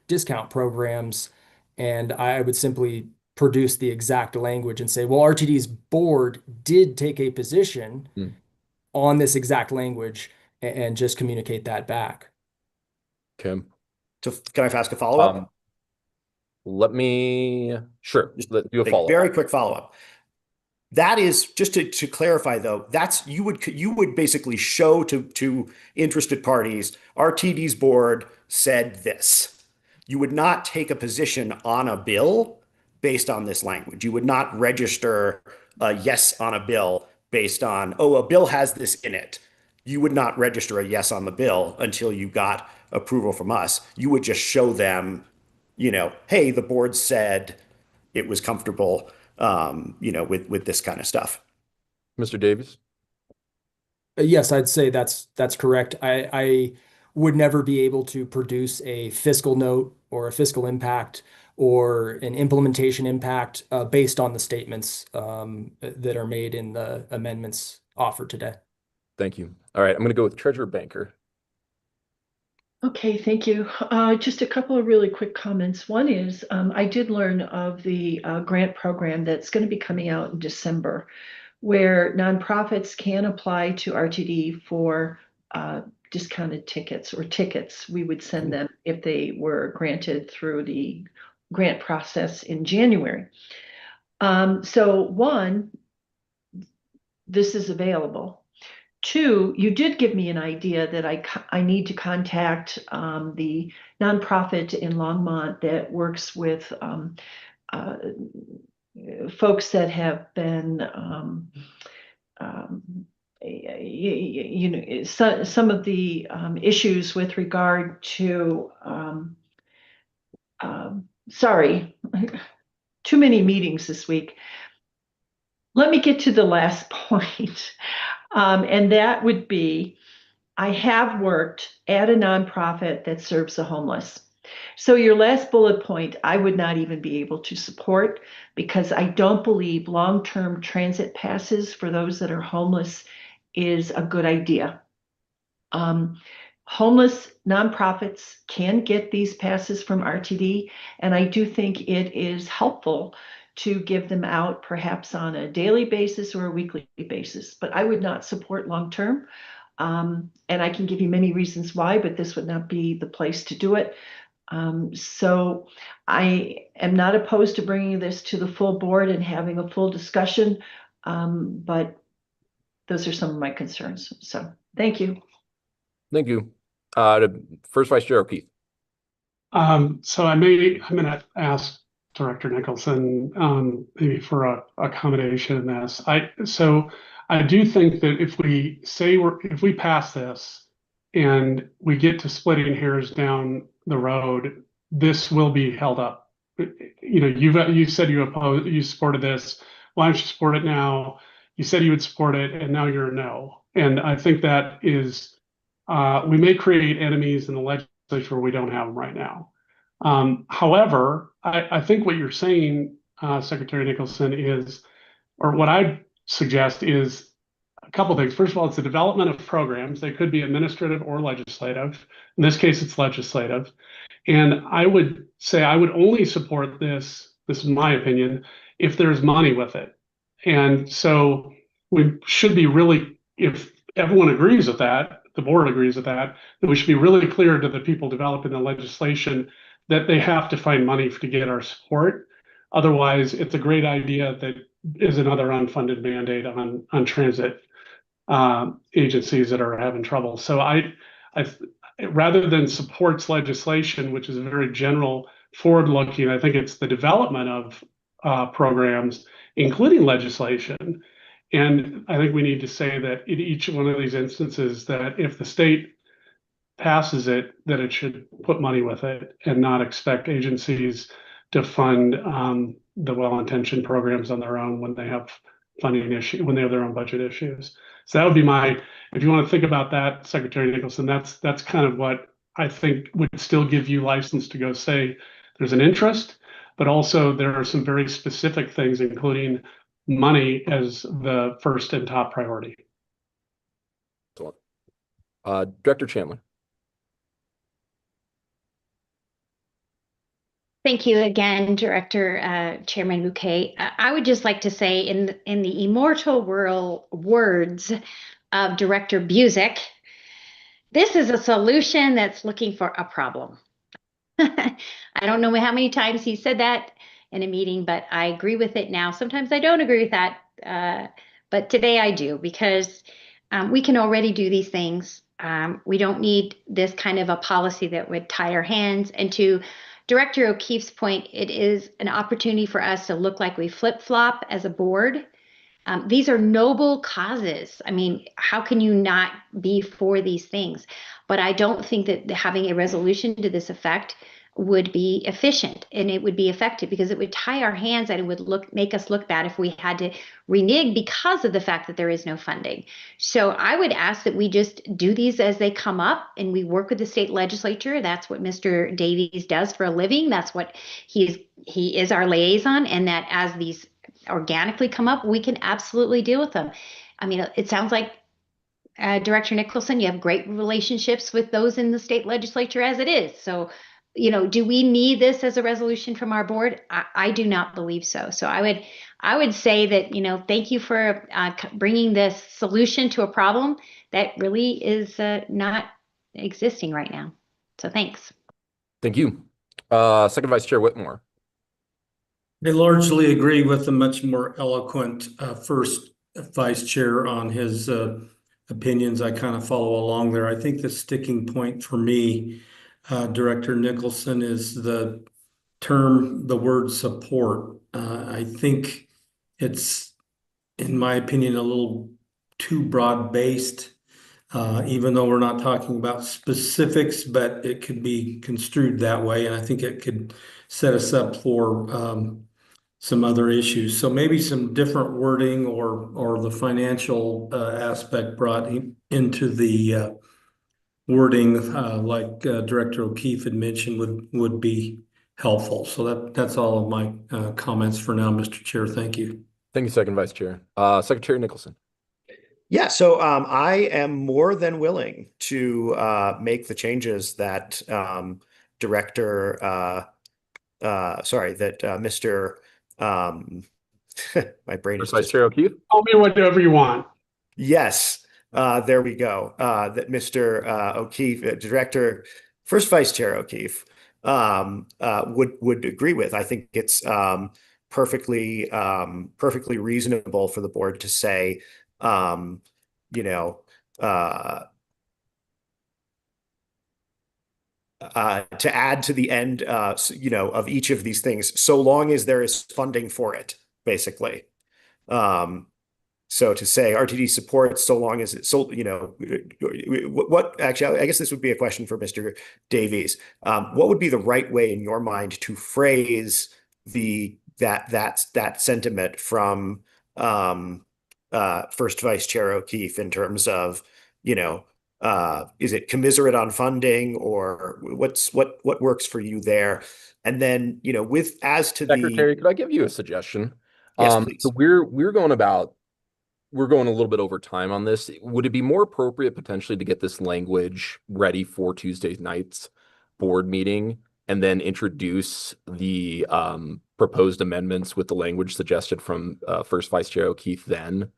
discount programs, and I would simply produce the exact language and say, well, RTD's board did take a position on this exact language, and just communicate that back. Okay. So can I ask a follow-up? Sure. Let's do a follow-up. Very quick follow-up. That is, just to clarify though, that's you would basically show to interested parties, RTD's board said this. You would not take a position on a bill based on this language. You would not register a yes on a bill based on, oh, a bill has this in it. You would not register a yes on the bill until you got approval from us. You would just show them, hey, the board said it was comfortable, with this kind of stuff. Mr. Davies? Yes, I'd say that's correct. I would never be able to produce a fiscal note or a fiscal impact or an implementation impact based on the statements that are made in the amendments offered today. Thank you. All right, I'm going to go with Treasurer Banker. Okay, thank you. Just a couple of really quick comments. One is I did learn of the grant program that's going to be coming out in December, where nonprofits can apply to RTD for discounted tickets or tickets. We would send them if they were granted through the grant process in January. So one, this is available. Two, you did give me an idea that I need to contact the nonprofit in Longmont that works with folks that have been some of the issues with regard to sorry, too many meetings this week. Let me get to the last point. And that would be, I have worked at a nonprofit that serves the homeless. So your last bullet point, I would not even be able to support, because I don't believe long-term transit passes for those that are homeless is a good idea. Homeless nonprofits can get these passes from RTD, and I do think it is helpful to give them out perhaps on a daily basis or a weekly basis, but I would not support long-term. And I can give you many reasons why, but this would not be the place to do it. So I am not opposed to bringing this to the full board and having a full discussion, but those are some of my concerns. So thank you. Thank you. First Vice Chair O'Keefe. So I'm going to ask Director Nicholson maybe for a accommodation in this. So I do think that if we pass this and we get to splitting hairs down the road, this will be held up. You know, you said you supported this. Why don't you support it now? You said you would support it, and now you're a no. And I think that is, we may create enemies in the legislature where we don't have them right now. However, I think what you're saying, Secretary Nicholson, is, or what I suggest is a couple things. First of all, it's the development of programs. They could be administrative or legislative. In this case, it's legislative. And I would say I would only support this is my opinion, if there's money with it. And so we should be really, if everyone agrees with that, the board agrees with that, then we should be really clear to the people developing the legislation that they have to find money to get our support. Otherwise, it's a great idea that is another unfunded mandate on transit agencies that are having trouble. So I rather than supports legislation, which is a very general forward-looking, I think it's the development of programs, including legislation. And I think we need to say that in each one of these instances, that if the state passes it, that it should put money with it and not expect agencies to fund the well-intentioned programs on their own when they have funding issue, when they have their own budget issues. So that would be my, if you want to think about that, Secretary Nicholson, that's kind of what I think would still give you license to go say there's an interest, but also there are some very specific things, including money as the first and top priority. Director Chandler. Thank you again, Director Chairman Bouquet. I would just like to say, in the immortal words of Director Busick, this is a solution that's looking for a problem. I don't know how many times he said that in a meeting, but I agree with it now. Sometimes I don't agree with that, but today I do, because we can already do these things. We don't need this kind of a policy that would tie our hands. And to Director O'Keefe's point, it is an opportunity for us to look like we flip-flop as a board. These are noble causes. I mean, how can you not be for these things? But I don't think that having a resolution to this effect would be efficient, and it would be effective, because it would tie our hands and it would make us look bad if we had to renege because of the fact that there is no funding. So I would ask that we just do these as they come up, and we work with the state legislature. That's what Mr. Davies does for a living. That's what he is our liaison, and that as these organically come up, we can absolutely deal with them. I mean, it sounds like Director Nicholson, you have great relationships with those in the state legislature as it is. So, you know, do we need this as a resolution from our board? I do not believe so. So I would say that, you know, thank you for bringing this solution to a problem that really is not existing right now. So thanks. Thank you. Second Vice Chair Whitmore. I largely agree with the much more eloquent first Vice Chair on his opinions. I kind of follow along there. I think the sticking point for me, Director Nicholson, is the word support. I think it's, in my opinion, a little too broad-based, even though we're not talking about specifics, but it could be construed that way. And I think it could set us up for some other issues. So maybe some different wording or the financial aspect brought into the wording, like Director O'Keefe had mentioned, would be helpful. So that's all of my comments for now, Mr. Chair. Thank you. Thank you, Second Vice Chair. Secretary Nicholson. Yeah, so I am more than willing to make the changes that Mr. My brain is First Vice just Chair O'Keefe. Call me whatever you want. yes. There we go. That Mr. O'Keefe, First Vice Chair O'Keefe, would agree with. I think it's perfectly reasonable for the board to say, you know, to add to the end, you know, of each of these things, so long as there is funding for it, basically. So to say RTD supports, so long as it's so, you know, what actually, I guess this would be a question for Mr. Davies. What would be the right way in your mind to phrase that sentiment from First Vice Chair O'Keefe in terms of, you know, is it commiserate on funding, or what works for you there? And then, you know, Secretary, could I give you a suggestion? Yes, please. So we're going a little bit over time on this. Would it be more appropriate potentially to get this language ready for Tuesday night's board meeting and then introduce the proposed amendments with the language suggested from First Vice Chair O'Keefe then?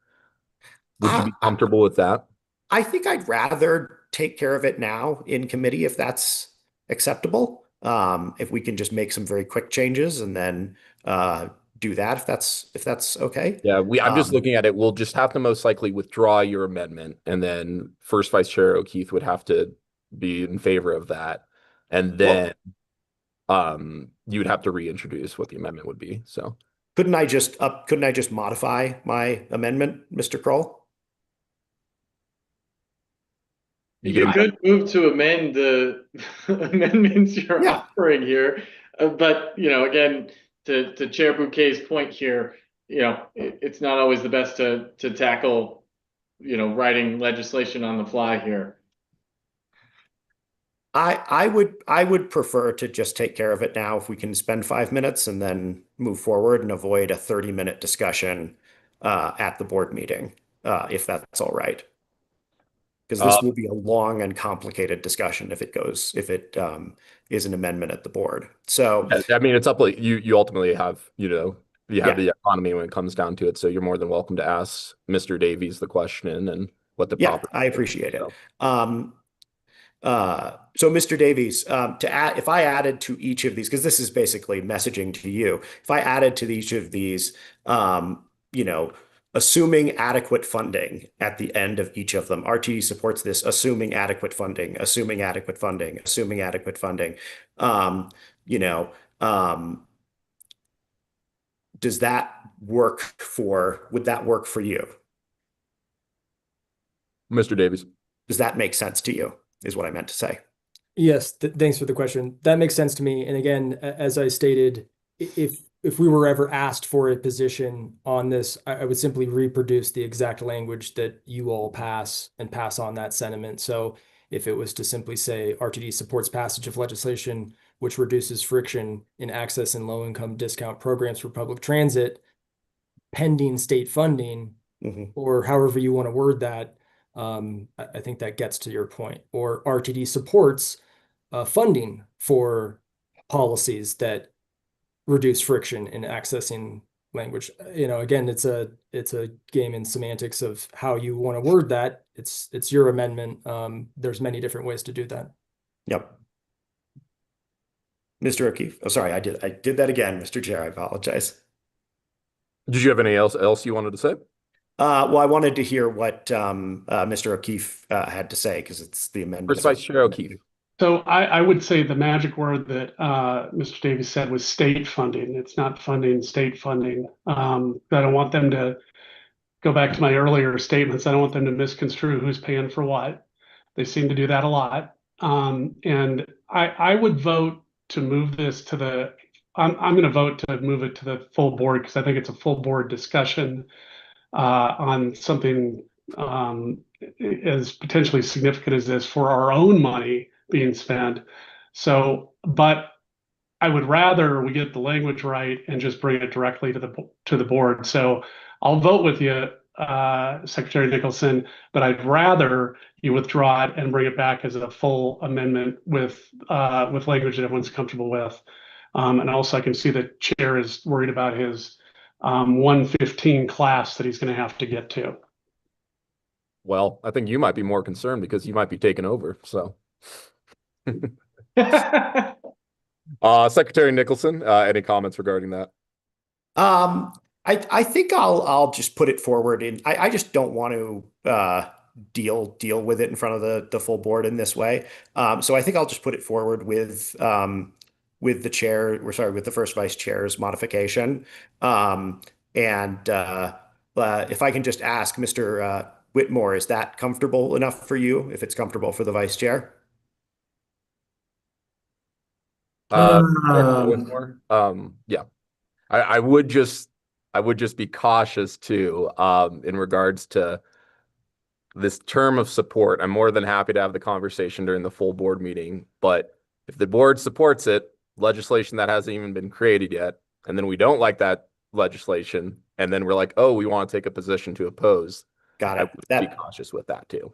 Would you be comfortable with that? I think I'd rather take care of it now in committee if that's acceptable. If we can just make some very quick changes and then do that, if that's okay. Yeah, I'm just looking at it. We'll just have to most likely withdraw your amendment, and then First Vice Chair O'Keefe would have to be in favor of that, and then you would have to reintroduce what the amendment would be. So couldn't I just modify my amendment, Mr. Kroll? You could move to amend the amendments you're offering here, but you know, again, to Chair Bouquet's point here, you know, it's not always the best to tackle, you know, writing legislation on the fly here. I would prefer to just take care of it now if we can spend 5 minutes and then move forward and avoid a 30-minute discussion at the board meeting, if that's all right. Because this will be a long and complicated discussion if it is an amendment at the board. So I mean, it's up to you. You ultimately have, you know, you have the autonomy when it comes down to it. So you're more than welcome to ask Mr. Davies the question and what the proper. I appreciate it. So Mr. Davies, if I added to each of these, because this is basically messaging to you, if I added to each of these, you know, assuming adequate funding at the end of each of them, RTD supports this, assuming adequate funding, assuming adequate funding, assuming adequate funding. You know, would that work for you? Mr. Davies. Does that make sense to you, is what I meant to say. Yes, thanks for the question. That makes sense to me. And again, as I stated, if we were ever asked for a position on this, I would simply reproduce the exact language that you all pass on that sentiment. So if it was to simply say RTD supports passage of legislation which reduces friction in access and low-income discount programs for public transit, pending state funding, or however you want to word that, I think that gets to your point. Or RTD supports funding for policies that reduce friction in accessing language. You know, again, it's a game in semantics of how you want to word that. It's your amendment. There's many different ways to do that. Yep. Mr. O'Keefe. Oh, sorry, I did that again, Mr. Chair. I apologize. Did you have anything else you wanted to say? Well, I wanted to hear what Mr. O'Keefe had to say because it's the amendment. First Vice Chair O'Keefe. So I would say the magic word that Mr. Davies said was state funding. It's not funding, state funding. I don't want them to go back to my earlier statements. I don't want them to misconstrue who's paying for what. They seem to do that a lot. And I would vote to move this to the, I'm going to vote to move it to the full board because I think it's a full board discussion on something as potentially significant as this for our own money being spent. So, but I would rather we get the language right and just bring it directly to the board. So I'll vote with you, Secretary Nicholson, but I'd rather you withdraw it and bring it back as a full amendment with language that everyone's comfortable with. And also I can see the chair is worried about his 115 class that he's going to have to get to. Well, I think you might be more concerned because you might be taking over. So, Secretary Nicholson, any comments regarding that? I think I'll just put it forward, and I just don't want to deal with it in front of the full board in this way. So I think I'll just put it forward with the chair, with the first vice chair's modification. And if I can just ask Mr. Whitmore, is that comfortable enough for you? If it's comfortable for the vice chair? Dr. Whitmore? Yeah, I would just be cautious too, in regards to this term of support. I'm more than happy to have the conversation during the full board meeting, but if the board supports it, legislation that hasn't even been created yet, and then we don't like that legislation, and then we're like, oh, we want to take a position to oppose. Got I it. would be cautious with that too.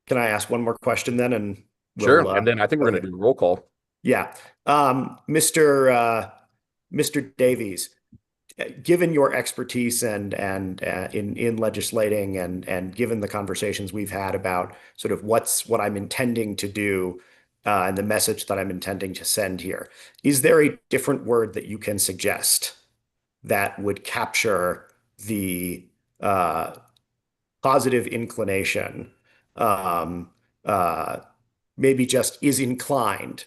Can I ask one more question then? And Sure. And then I think we're going to do roll call. Yeah. Mr. Davies, given your expertise and in legislating and given the conversations we've had about sort of what I'm intending to do and the message that I'm intending to send here, is there a different word that you can suggest that would capture the positive inclination, maybe just is inclined,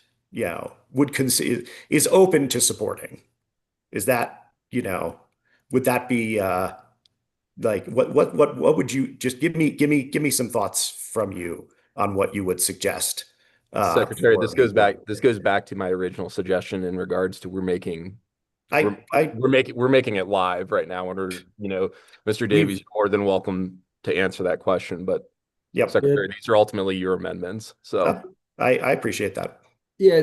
would consider, is open to supporting? Is that, would that be like what would you just give me some thoughts from you on what you would suggest? Secretary, this goes back to my original suggestion in regards to we're making it live right now. Mr. Davies, you're more than welcome to answer that question, but yep. Secretary, these are ultimately your amendments. So I appreciate that. Yeah,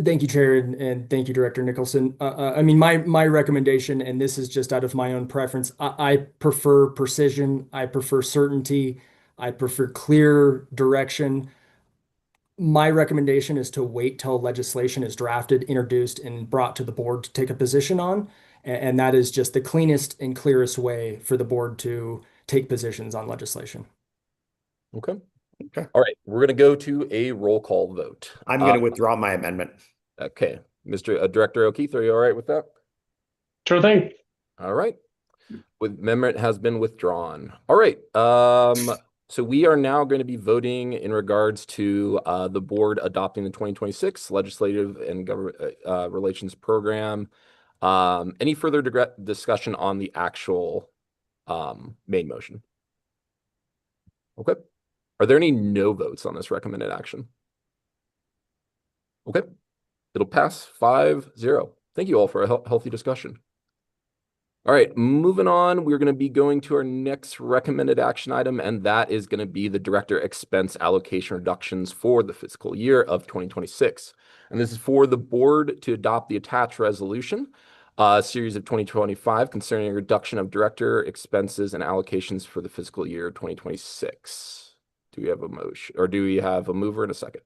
thank you, Chair, and thank you, Director Nicholson. I mean, my recommendation, and this is just out of my own preference, I prefer precision, I prefer certainty, I prefer clear direction. My recommendation is to wait till legislation is drafted, introduced, and brought to the board to take a position on, and that is just the cleanest and clearest way for the board to take positions on legislation. Okay. All right. We're going to go to a roll call vote. I'm going to withdraw my amendment. Okay. Mr. Director O'Keefe, are you all right with that? Sure thing. All right. Amendment has been withdrawn. All right. So we are now going to be voting in regards to the board adopting the 2026 Legislative and Government Relations Program. Any further discussion on the actual main motion? Okay. Are there any no votes on this recommended action? Okay. It'll pass 5-0. Thank you all for a healthy discussion. All right, moving on, we're going to be going to our next recommended action item, and that is going to be the director expense allocation reductions for the fiscal year of 2026. And this is for the board to adopt the attached resolution, series of 2025, concerning a reduction of director expenses and allocations for the fiscal year 2026. Do we have a motion, or do we have a mover and a second?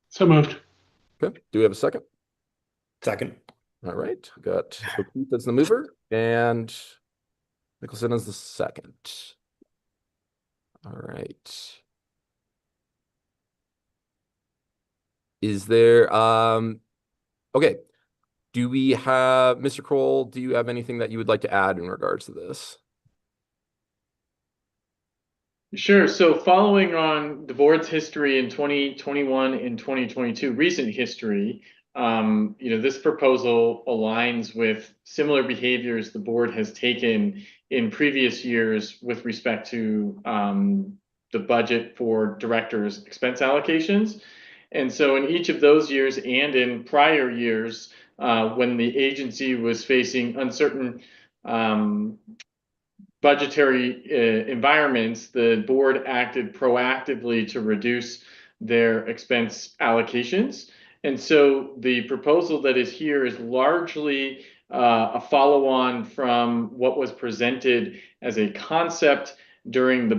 So moved. Okay. Do we have a second? Second. All right. We got O'Keefe as the mover and Nicholson as the second. All right. Is there okay. Do we have, Mr. Kroll, do you have anything that you would like to add in regards to this? Sure. So following on the board's history in 2021 and 2022, recent history, this proposal aligns with similar behaviors the board has taken in previous years with respect to the budget for directors' expense allocations. And so in each of those years and in prior years, when the agency was facing uncertain budgetary environments, the board acted proactively to reduce their expense allocations. And so the proposal that is here is largely a follow-on from what was presented as a concept during the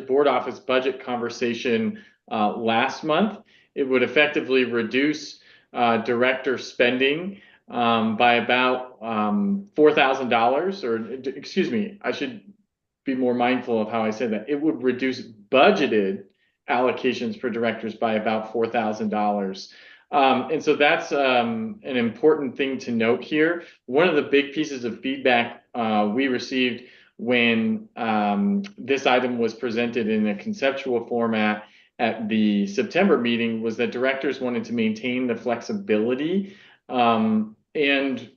board office budget conversation last month. It would effectively reduce director spending by about $4,000, or excuse me, I should be more mindful of how I said that. It would reduce budgeted allocations for directors by about $4,000. And so that's an important thing to note here. One of the big pieces of feedback we received when this item was presented in a conceptual format at the September meeting was that directors wanted to maintain the flexibility, and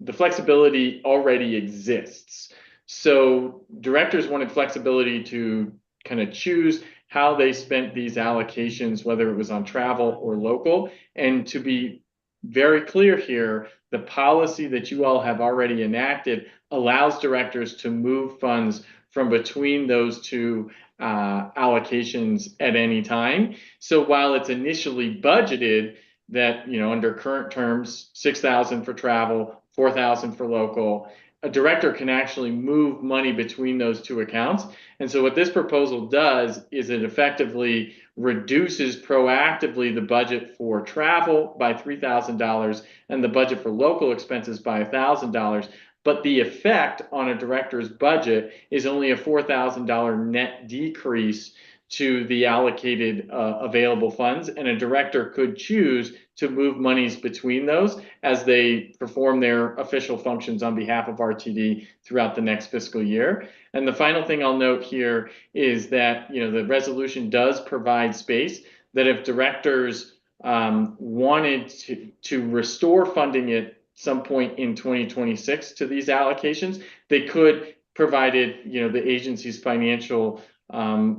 the flexibility already exists. So directors wanted flexibility to kind of choose how they spent these allocations, whether it was on travel or local. And to be very clear here, the policy that you all have already enacted allows directors to move funds from between those two allocations at any time. So while it's initially budgeted that, under current terms, $6,000 for travel, $4,000 for local, a director can actually move money between those two accounts. And so what this proposal does is it effectively reduces proactively the budget for travel by $3,000 and the budget for local expenses by $1,000. But the effect on a director's budget is only a $4,000 net decrease to the allocated available funds, and a director could choose to move monies between those as they perform their official functions on behalf of RTD throughout the next fiscal year. And the final thing I'll note here is that the resolution does provide space that if directors wanted to restore funding at some point in 2026 to these allocations, they could, provided the agency's financial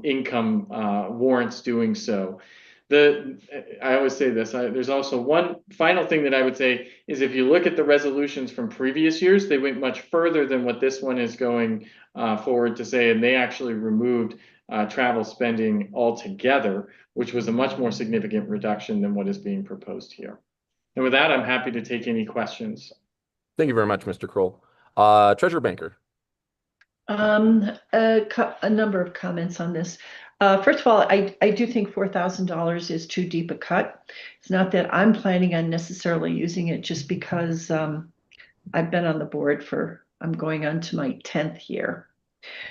income warrants doing so. I always say this, there's also one final thing that I would say is if you look at the resolutions from previous years, they went much further than what this one is going forward to say, and they actually removed travel spending altogether, which was a much more significant reduction than what is being proposed here. And with that, I'm happy to take any questions. Thank you very much, Mr. Kroll. Treasurer Banker. A number of comments on this. First of all, I do think $4,000 is too deep a cut. It's not that I'm planning on necessarily using it just because I've been on the board I'm going on to my 10th year.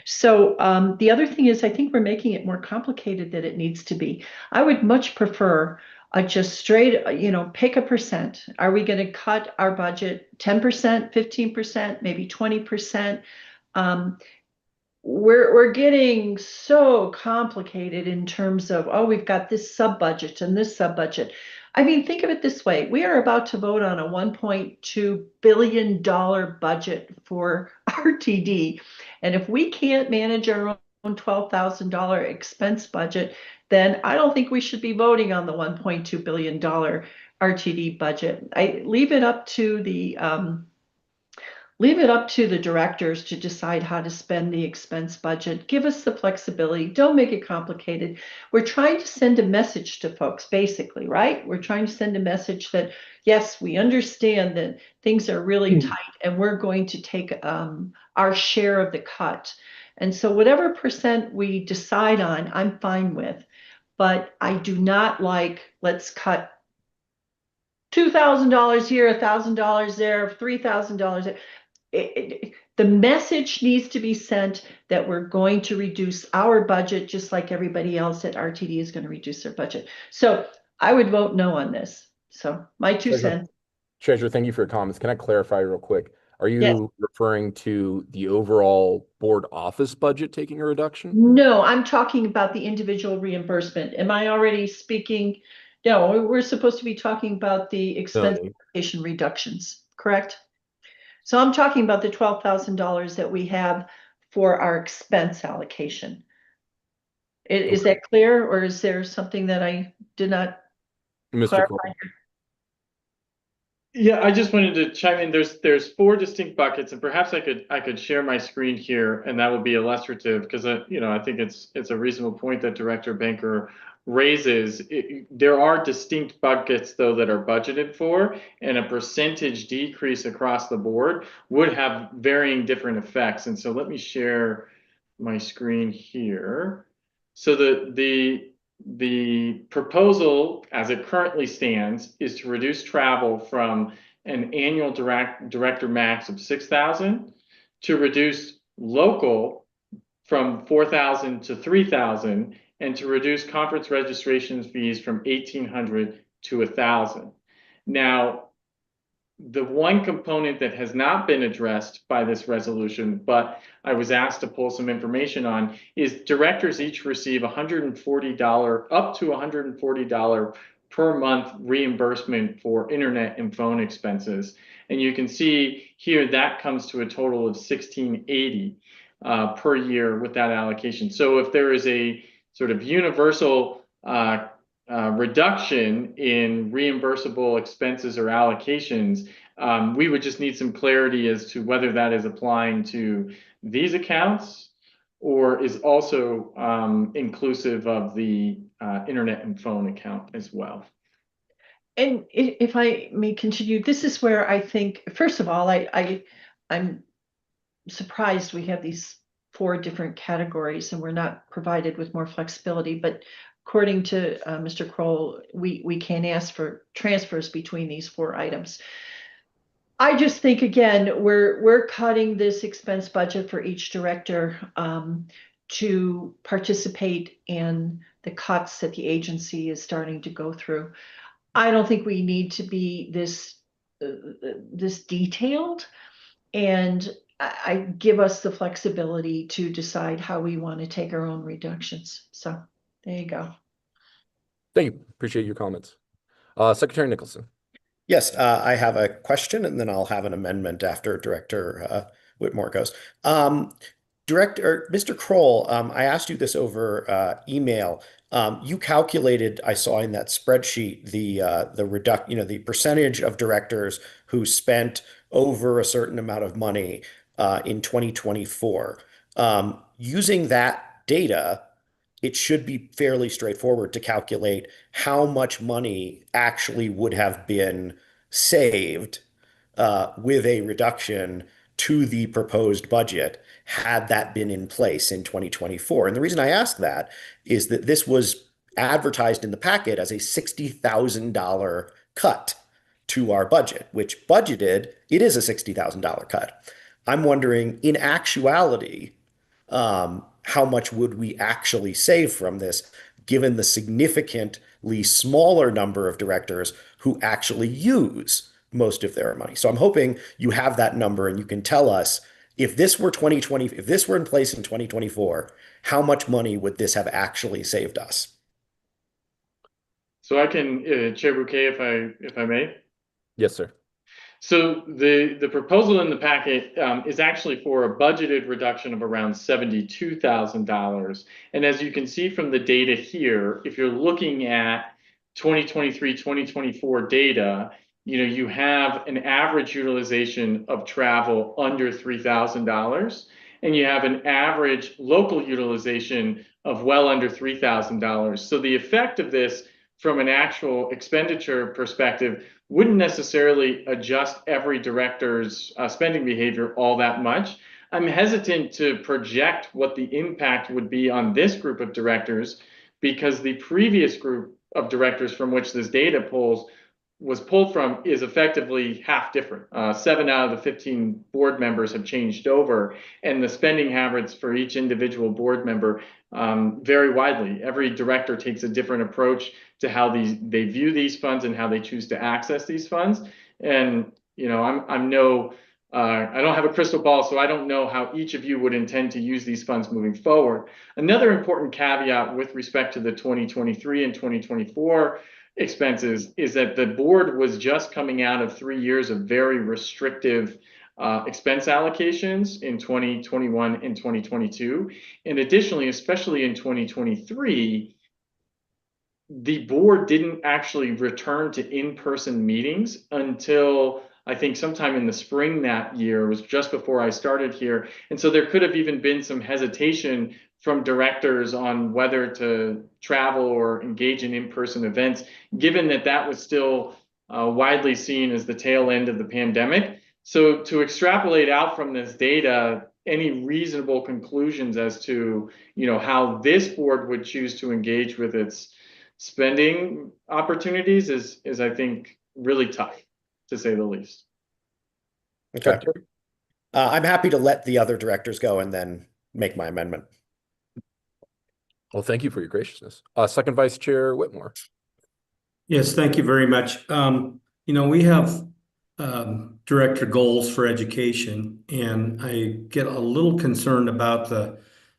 So the other thing is I think we're making it more complicated than it needs to be. I would much prefer just straight, pick a percent. Are we going to cut our budget 10%, 15%, maybe 20%? We're getting so complicated in terms of, we've got this sub-budget and this sub-budget. I mean, think of it this way. We are about to vote on a $1.2 billion budget for RTD. And if we can't manage our own $12,000 expense budget, then I don't think we should be voting on the $1.2 billion RTD budget. I leave it up to the directors to decide how to spend the expense budget. Give us the flexibility. Don't make it complicated. We're trying to send a message to folks, basically, right? We're trying to send a message that, yes, we understand that things are really tight and we're going to take our share of the cut. And so whatever percent we decide on, I'm fine with. But I do not like, let's cut $2,000 here, $1,000 there, $3,000 there. The message needs to be sent that we're going to reduce our budget just like everybody else at RTD is going to reduce their budget. So I would vote no on this. So my 2 cents. Treasurer, thank you for your comments. Can I clarify real quick? Are you referring to the overall board office budget taking a reduction? No, I'm talking about the individual reimbursement. Am I already speaking? No, we're supposed to be talking about the expense allocation reductions, correct? So I'm talking about the $12,000 that we have for our expense allocation. Is that clear, or is there something that I did not Mr. clarify? Kroll. Yeah, I just wanted to chime in. There's four distinct buckets, and perhaps I could share my screen here, and that would be illustrative because I think it's a reasonable point that Director Banker raises. There are distinct buckets though that are budgeted for, and a percentage decrease across the board would have varying different effects. And so let me share my screen here. So the proposal, as it currently stands, is to reduce travel from an annual director max of 6,000 to reduce local from 4,000 to 3,000, and to reduce conference registration fees from 1,800 to 1,000. Now, the one component that has not been addressed by this resolution, but I was asked to pull some information on, is directors each receive $140, up to $140 per month reimbursement for internet and phone expenses. And you can see here that comes to a total of $1,680 per year with that allocation. So if there is a sort of universal reduction in reimbursable expenses or allocations, we would just need some clarity as to whether that is applying to these accounts or is also inclusive of the internet and phone account as well. And if I may continue, this is where I think, first of all, I'm surprised we have these 4 different categories and we're not provided with more flexibility, but according to Mr. Kroll, we can ask for transfers between these 4 items. I just think, again, we're cutting this expense budget for each director to participate in the cuts that the agency is starting to go through. I don't think we need to be this detailed, and I give us the flexibility to decide how we want to take our own reductions. So there you go. Thank you. Appreciate your comments. Secretary Nicholson. Yes, I have a question, and then I'll have an amendment after Director Whitmore goes. Mr. Kroll, I asked you this over email. You calculated, I saw in that spreadsheet, the percentage of directors who spent over a certain amount of money in 2024. Using that data, it should be fairly straightforward to calculate how much money actually would have been saved with a reduction to the proposed budget had that been in place in 2024. And the reason I ask that is that this was advertised in the packet as a $60,000 cut to our budget, which budgeted, it is a $60,000 cut. I'm wondering, in actuality, how much would we actually save from this, given the significantly smaller number of directors who actually use most of their money? So I'm hoping you have that number and you can tell us, if this were in place in 2024, how much money would this have actually saved us? So I can, Chair Bouquet, if I may. Yes, sir. So the proposal in the packet is actually for a budgeted reduction of around $72,000. And as you can see from the data here, if you're looking at 2023, 2024 data, you have an average utilization of travel under $3,000, and you have an average local utilization of well under $3,000. So the effect of this from an actual expenditure perspective wouldn't necessarily adjust every director's spending behavior all that much. I'm hesitant to project what the impact would be on this group of directors, because the previous group of directors from which this data was pulled from is effectively half different. 7 out of the 15 board members have changed over, and the spending habits for each individual board member vary widely. Every director takes a different approach to how they view these funds and how they choose to access these funds. And I'm no I don't have a crystal ball, so I don't know how each of you would intend to use these funds moving forward. Another important caveat with respect to the 2023 and 2024 expenses is that the board was just coming out of 3 years of very restrictive expense allocations in 2021 and 2022. And additionally, especially in 2023, the board didn't actually return to in-person meetings until I think sometime in the spring that year. It was just before I started here. And so there could have even been some hesitation from directors on whether to travel or engage in in-person events, given that that was still widely seen as the tail end of the pandemic. So to extrapolate out from this data, any reasonable conclusions as to, how this board would choose to engage with its spending opportunities is I think really tough, to say the least. Okay. I'm happy to let the other directors go and then make my amendment. Well, thank you for your graciousness. Second Vice Chair Whitmore. Yes, thank you very much. We have director goals for education, and I get a little concerned about the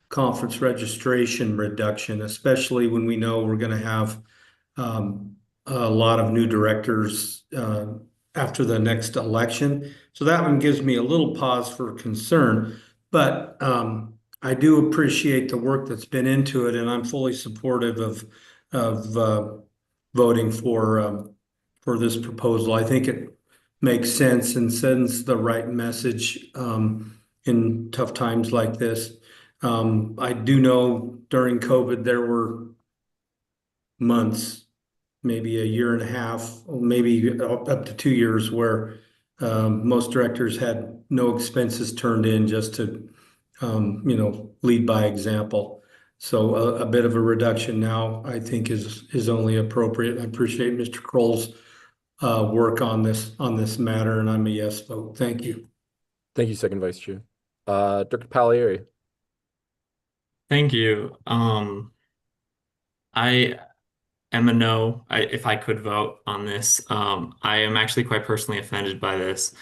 conference registration reduction, especially when we know we're going to have a lot of new directors after the next election. So that one gives me a little pause for concern, but I do appreciate the work that's been into it, and I'm fully supportive of voting for this proposal. I think it makes sense and sends the right message in tough times like this. I do know during COVID there were months, maybe a year and a half, or maybe up to 2 years, where most directors had no expenses turned in just to lead by example. So a bit of a reduction now, I think, is only appropriate. I appreciate Mr. Kroll's work on this matter, and I'm a yes vote. Thank you. Thank you, Second Vice Chair. Dr. Pagliari. Thank you. I am a no. If I could vote on this, I am actually quite personally offended by this.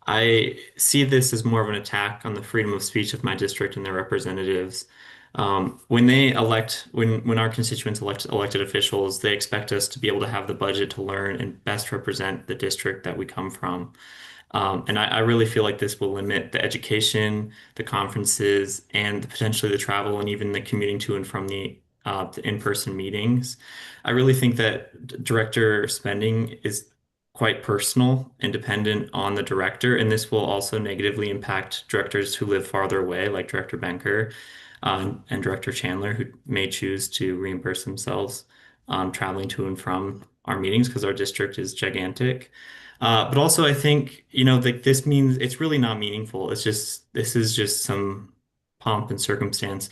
I see this as more of an attack on the freedom of speech of my district and their representatives. When our constituents elect elected officials, they expect us to be able to have the budget to learn and best represent the district that we come from. And I really feel like this will limit the education, the conferences, and potentially the travel and even the commuting to and from the in-person meetings. I really think that director spending is quite personal and dependent on the director, and this will also negatively impact directors who live farther away, like Director Benker and Director Chandler, who may choose to reimburse themselves traveling to and from our meetings because our district is gigantic. But also, I think, this means it's really not meaningful. This is just some pomp and circumstance.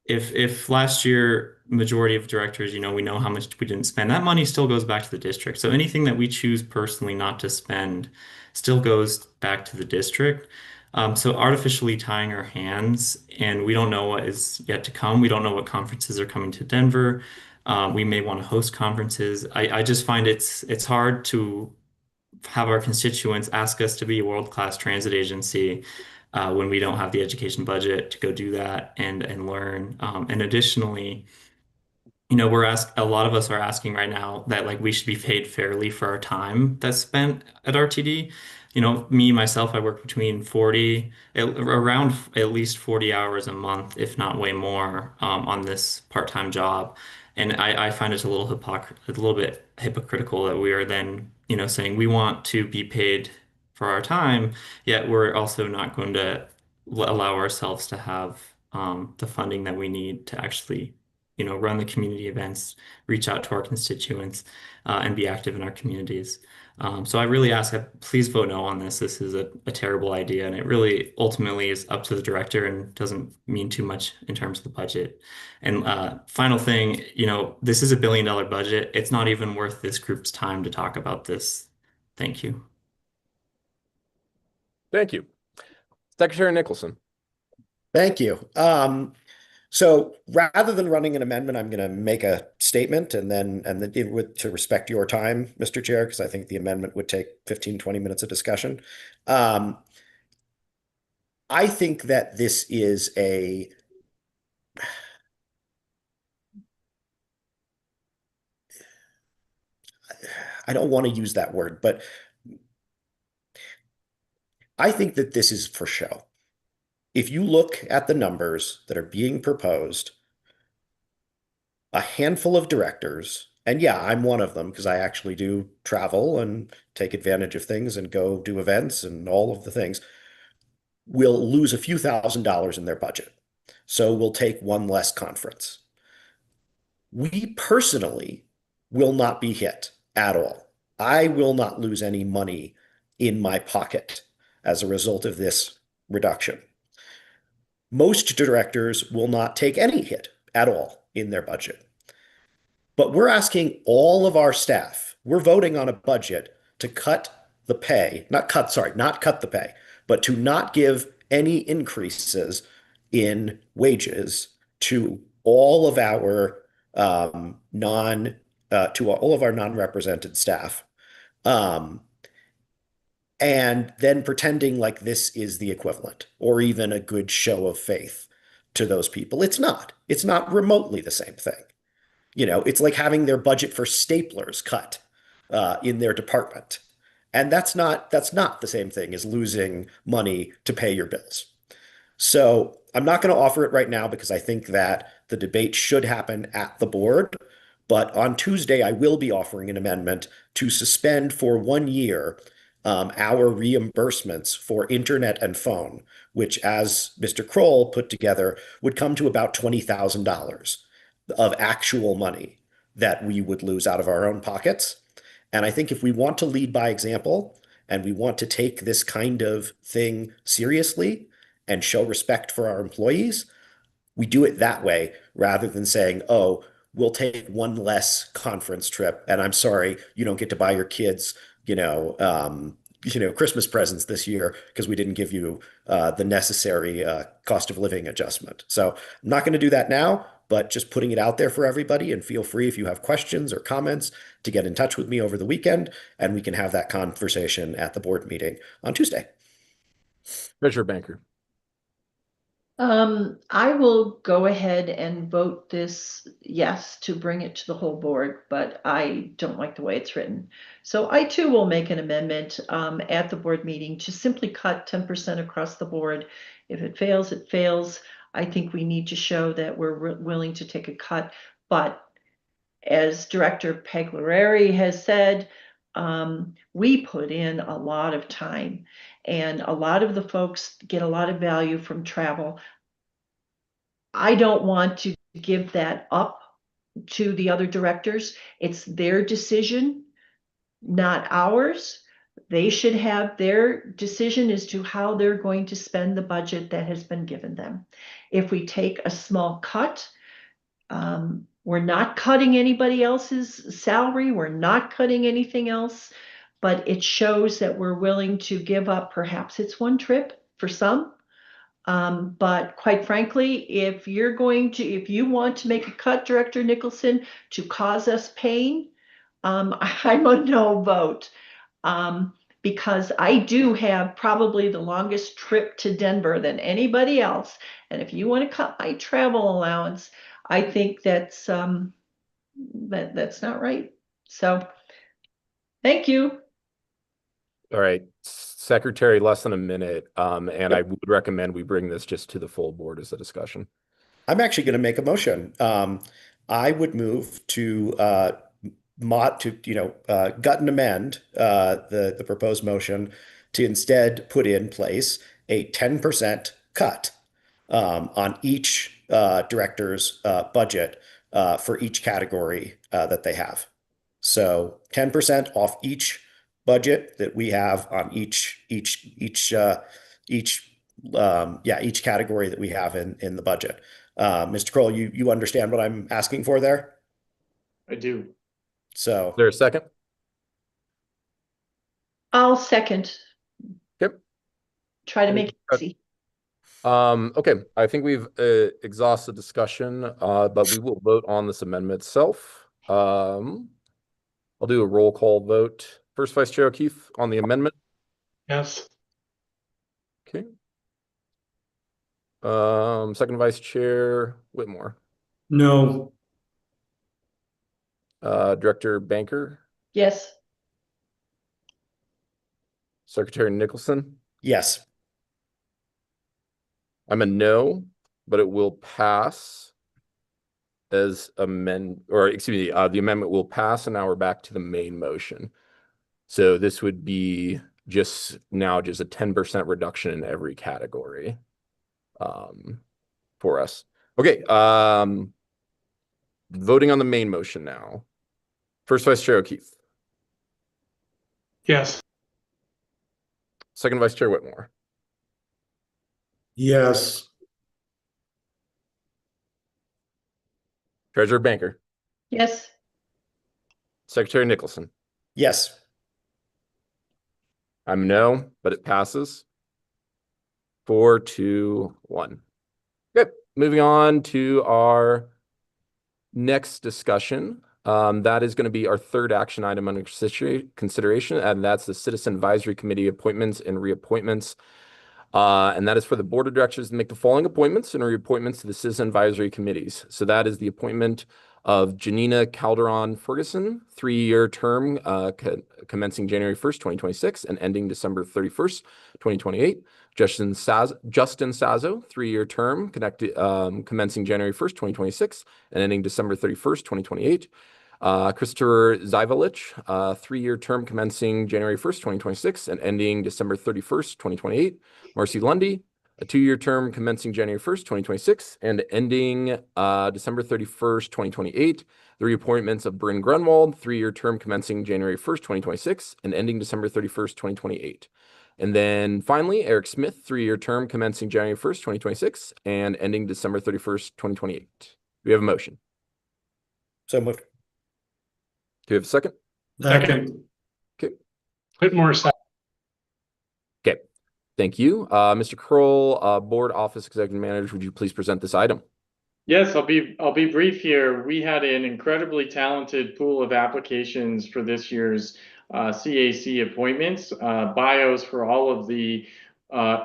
If last year majority of directors, we know how much we didn't spend, that money still goes back to the district. So anything that we choose personally not to spend still goes back to the district. So artificially tying our hands, and we don't know what is yet to come. We don't know what conferences are coming to Denver. We may want to host conferences. I just find it's hard to have our constituents ask us to be a world-class transit agency when we don't have the education budget to go do that and learn. And additionally, a lot of us are asking right now that we should be paid fairly for our time that's spent at RTD. Myself, I work between around at least 40 hours a month, if not way more, on this part-time job. And I find it a little bit hypocritical that we are then, saying we want to be paid for our time, yet we're also not going to allow ourselves to have the funding that we need to actually, run the community events, reach out to our constituents, and be active in our communities. So I really ask that please vote no on this. This is a terrible idea, and it really ultimately is up to the director and doesn't mean too much in terms of the budget. And final thing, this is $1 billion budget. It's not even worth this group's time to talk about this. Thank you. Thank you. Secretary Nicholson. Thank you. So rather than running an amendment, I'm going to make a statement and then to respect your time, Mr. Chair, because I think the amendment would take 15, 20 minutes of discussion. I think that this is I don't want to use that word, but I think that this is for show. If you look at the numbers that are being proposed, a handful of directors, and yeah, I'm one of them because I actually do travel and take advantage of things and go do events and all of the things, will lose a few $1,000s in their budget. So we'll take one less conference. We personally will not be hit at all. I will not lose any money in my pocket as a result of this reduction. Most directors will not take any hit at all in their budget. But we're asking all of our staff, we're voting on a budget to cut the pay, not cut the pay, but to not give any increases in wages to all of our non-represented staff. And then pretending like this is the equivalent or even a good show of faith to those people. It's not. It's not remotely the same thing. You know, it's like having their budget for staplers cut in their department. And that's not the same thing as losing money to pay your bills. So I'm not going to offer it right now because I think that the debate should happen at the board. But on Tuesday, I will be offering an amendment to suspend for 1 year our reimbursements for internet and phone, which, as Mr. Kroll put together, would come to about $20,000 of actual money that we would lose out of our own pockets. And I think if we want to lead by example and we want to take this kind of thing seriously and show respect for our employees, we do it that way rather than saying, oh, we'll take one less conference trip. And I'm sorry, you don't get to buy your kids, Christmas presents this year because we didn't give you the necessary cost of living adjustment. So I'm not going to do that now, but just putting it out there for everybody. And feel free if you have questions or comments to get in touch with me over the weekend, and we can have that conversation at the board meeting on Tuesday. Treasurer Banker. I will go ahead and vote this yes to bring it to the whole board, but I don't like the way it's written. So I too will make an amendment at the board meeting to simply cut 10% across the board. If it fails, it fails. I think we need to show that we're willing to take a cut. But as Director Pagliari has said, we put in a lot of time. And a lot of the folks get a lot of value from travel. I don't want to give that up to the other directors. It's their decision, not ours. They should have their decision as to how they're going to spend the budget that has been given them. If we take a small cut, we're not cutting anybody else's salary. We're not cutting anything else. But it shows that we're willing to give up, perhaps it's one trip for some. But quite frankly, if you want to make a cut, Director Nicholson, to cause us pain, I'm a no vote. Because I do have probably the longest trip to Denver than anybody else. And if you want to cut my travel allowance, I think that's not right. So thank you. All right, Secretary, less than a minute. And I would recommend we bring this just to the full board as a discussion. I'm actually going to make a motion. I would move to gut and amend the proposed motion to instead put in place a 10% cut on each director's budget for each category that they have. So 10% off each budget that we have on each category that we have in the budget. Mr. Kroll, you understand what I'm asking for there? I do. So Is there a second? I'll second. Yep. Try to make it easy. Okay, I think we've exhausted discussion, but we will vote on this amendment itself. I'll do a roll call vote. First, Vice Chair O'Keefe on the amendment. Yes. Okay. Second Vice Chair Whitmore. No. Director Banker, Yes. Secretary Nicholson. Yes. I'm a no, but it will pass as the amendment will pass, and now we're back to the main motion. So this would be just a 10% reduction in every category for us. Okay, voting on the main motion now. First Vice Chair O'Keefe. Yes. Second Vice Chair Whitmore. Yes. Treasurer Banker. Yes. Secretary Nicholson. Yes. I'm no, but it passes. 4-2-1. Good. Moving on to our next discussion. That is going to be our third action item under consideration, and that's the Citizen Advisory Committee appointments and reappointments. And that is for the Board of Directors to make the following appointments and reappointments to the Citizen Advisory Committees. So that is the appointment of Janina Calderon Ferguson, 3-year term commencing January 1st, 2026 and ending December 31st, 2028. Justin Sazo, 3-year term commencing January 1st, 2026 and ending December 31st, 2028. Christopher Zivalich, 3-year term commencing January 1st, 2026 and ending December 31st, 2028. Marcy Lundy, a 2-year term commencing January 1st, 2026 and ending December 31st, 2028. The reappointments of Bryn Grunwald, 3-year term commencing January 1st, 2026 and ending December 31st, 2028. And then finally, Eric Smith, 3-year term commencing January 1st, 2026 and ending December 31st, 2028. Do we have a motion? So moved. Do we have a second? Second. Okay. Whitmore, second. Okay. Thank you. Mr. Kroll, Board Office Executive Manager, would you please present this item? Yes, I'll be brief here. We had an incredibly talented pool of applications for this year's CAC appointments. Bios for all of the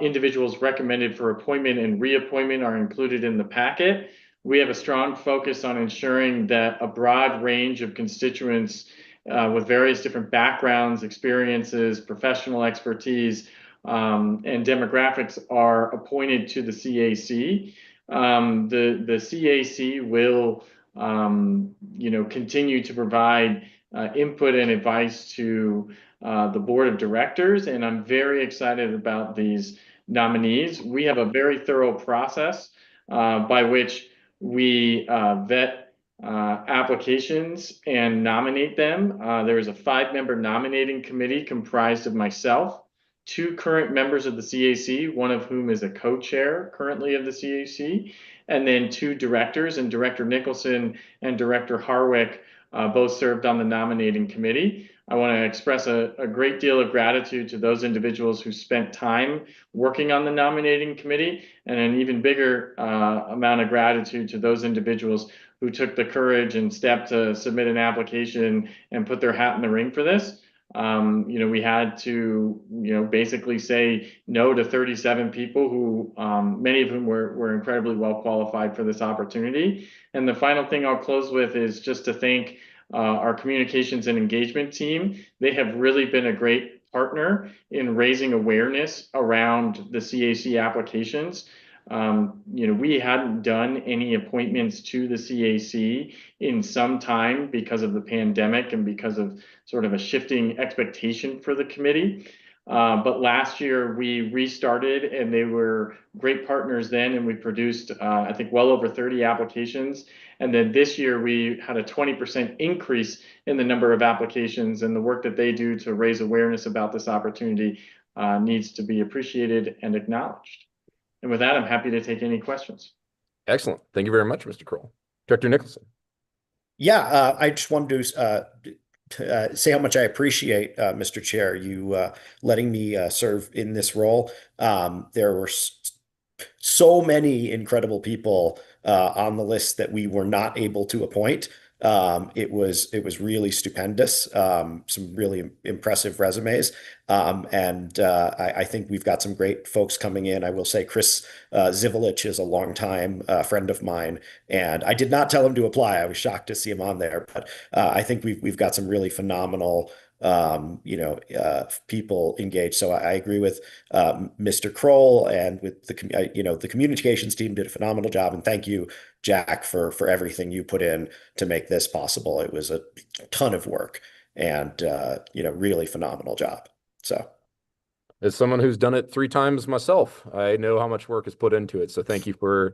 individuals recommended for appointment and reappointment are included in the packet. We have a strong focus on ensuring that a broad range of constituents with various different backgrounds, experiences, professional expertise, and demographics are appointed to the CAC. The CAC will, continue to provide input and advice to the Board of Directors, and I'm very excited about these nominees. We have a very thorough process by which we vet applications and nominate them. There is a 5-member nominating committee comprised of myself, 2 current members of the CAC, one of whom is a co-chair currently of the CAC, and then 2 directors, and Director Nicholson and Director Harwick both served on the nominating committee. I want to express a great deal of gratitude to those individuals who spent time working on the nominating committee, and an even bigger amount of gratitude to those individuals who took the courage and step to submit an application and put their hat in the ring for this. We had to, basically say no to 37 people who, many of whom were incredibly well qualified for this opportunity. And the final thing I'll close with is just to thank our communications and engagement team. They have really been a great partner in raising awareness around the CAC applications. We hadn't done any appointments to the CAC in some time because of the pandemic and because of sort of a shifting expectation for the committee. But last year we restarted, and they were great partners then, and we produced, I think, well over 30 applications. And then this year we had a 20% increase in the number of applications, and the work that they do to raise awareness about this opportunity needs to be appreciated and acknowledged. And with that, I'm happy to take any questions. Excellent. Thank you very much, Mr. Kroll. Director Nicholson. Yeah, I just wanted to say how much I appreciate, Mr. Chair, you letting me serve in this role. There were so many incredible people on the list that we were not able to appoint. It was really stupendous. Some really impressive resumes. I think we've got some great folks coming in. I will say Chris Zivelich is a longtime friend of mine, and I did not tell him to apply. I was shocked to see him on there, but I think we've got some really phenomenal people engaged. So I agree with Mr. Kroll and with the communications team did a phenomenal job. And thank you, Jack, for everything you put in to make this possible. It was a ton of work and really phenomenal job. So. As someone who's done it 3 times myself, I know how much work is put into it. So thank you for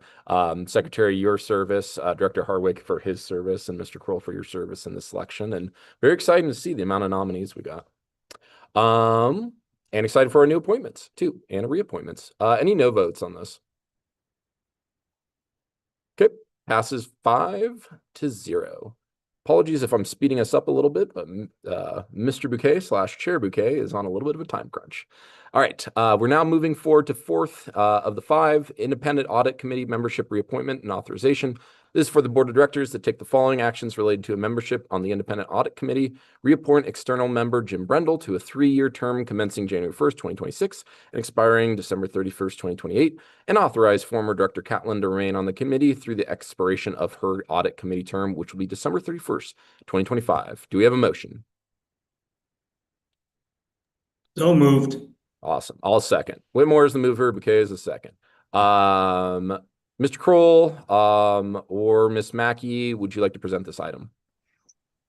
Secretary, your service, Director Harwick for his service, and Mr. Kroll for your service in this selection. And very exciting to see the amount of nominees we got. And excited for our new appointments too, and reappointments. Any no votes on this? Okay, passes 5-0. Apologies if I'm speeding us up a little bit, but Mr. Bouquet / Chair Bouquet is on a little bit of a time crunch. All right, we're now moving forward to 4th of the 5, Independent Audit Committee membership reappointment and authorization. This is for the Board of Directors to take the following actions related to a membership on the Independent Audit Committee. Reappoint external member Jim Brendel to a 3-year term commencing January 1st, 2026 and expiring December 31st, 2028, and authorize former Director Catlin to remain on the committee through the expiration of her Audit Committee term, which will be December 31st, 2025. Do we have a motion? So moved. Awesome. I'll second. Whitmore is the mover. Bouquet is the second. Mr. Kroll or Ms. Mackey, would you like to present this item?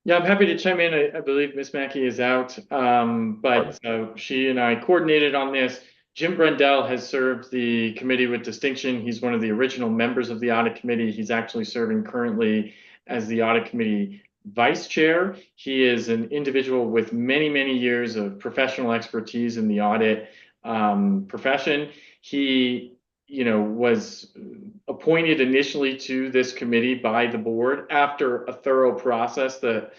Yeah, I'm happy to chime in. I believe Ms. Mackey is out, but she and I coordinated on this. Jim Brendel has served the committee with distinction. He's one of the original members of the Audit Committee. He's actually serving currently as the Audit Committee Vice Chair. He is an individual with many, many years of professional expertise in the audit profession. He, was appointed initially to this committee by the board after a thorough process that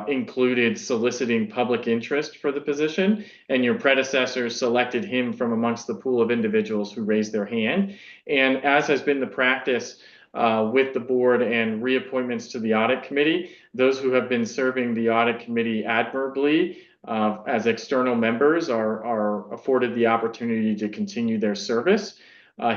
included soliciting public interest for the position, and your predecessor selected him from amongst the pool of individuals who raised their hand. And as has been the practice with the board and reappointments to the audit committee, those who have been serving the audit committee admirably as external members are afforded the opportunity to continue their service.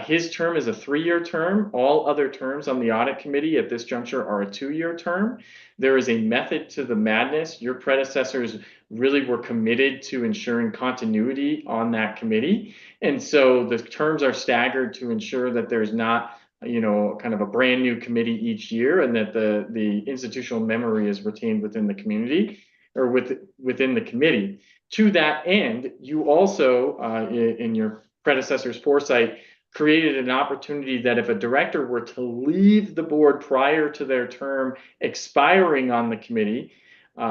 His term is a 3-year term. All other terms on the audit committee at this juncture are a 2-year term. There is a method to the madness. Your predecessors really were committed to ensuring continuity on that committee. And so the terms are staggered to ensure that there's not kind of a brand new committee each year, and that the institutional memory is retained within the community or within the committee. To that end, you also, in your predecessor's foresight, created an opportunity that if a director were to leave the board prior to their term expiring on the committee,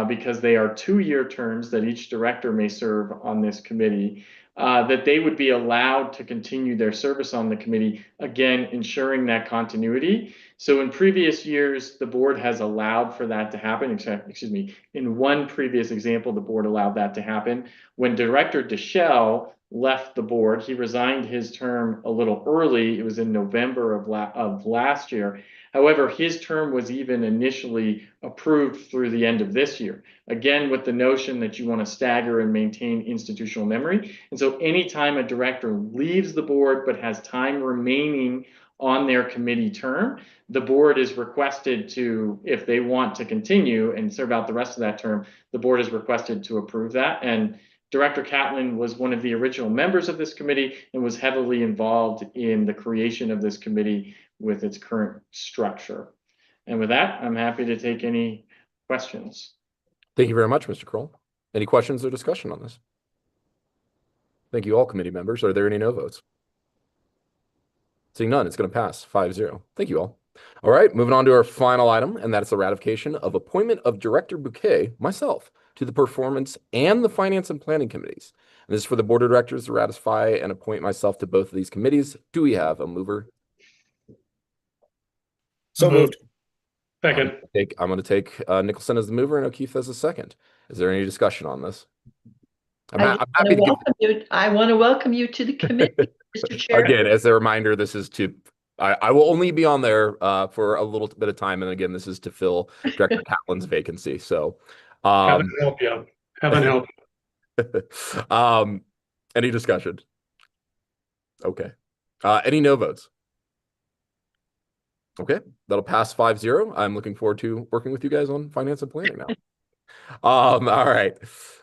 because they are 2-year terms that each director may serve on this committee, that they would be allowed to continue their service on the committee, again, ensuring that continuity. So in previous years, the board has allowed for that to happen. Excuse me, in one previous example, the board allowed that to happen. When Director Deschel left the board, he resigned his term a little early. It was in November of last year. However, his term was even initially approved through the end of this year. Again, with the notion that you want to stagger and maintain institutional memory. And so anytime a director leaves the board but has time remaining on their committee term, the board is requested to, if they want to continue and serve out the rest of that term, the board is requested to approve that. And Director Catlin was one of the original members of this committee and was heavily involved in the creation of this committee with its current structure. And with that, I'm happy to take any questions. Thank you very much, Mr. Kroll. Any questions or discussion on this? Thank you all, committee members. Are there any no votes? Seeing none, it's going to pass 5-0. Thank you all. All right, moving on to our final item, and that's the ratification of appointment of Director Bouquet, myself, to the Performance and the Finance and Planning Committees. And this is for the Board of Directors to ratify and appoint myself to both of these committees. Do we have a mover? So moved. Second. I'm going to take Nicholson as the mover and O'Keefe as the second. Is there any discussion on this? I'm happy to give... I want to welcome you to the committee, Mr. Chair. Again, as a reminder, this is to... I will only be on there for a little bit of time. And again, this is to fill Director Catlin's vacancy. So... Heaven help you. Heaven help. Any discussion? Okay. Any no votes? Okay, that'll pass 5-0. I'm looking forward to working with you guys on finance and planning now. All right.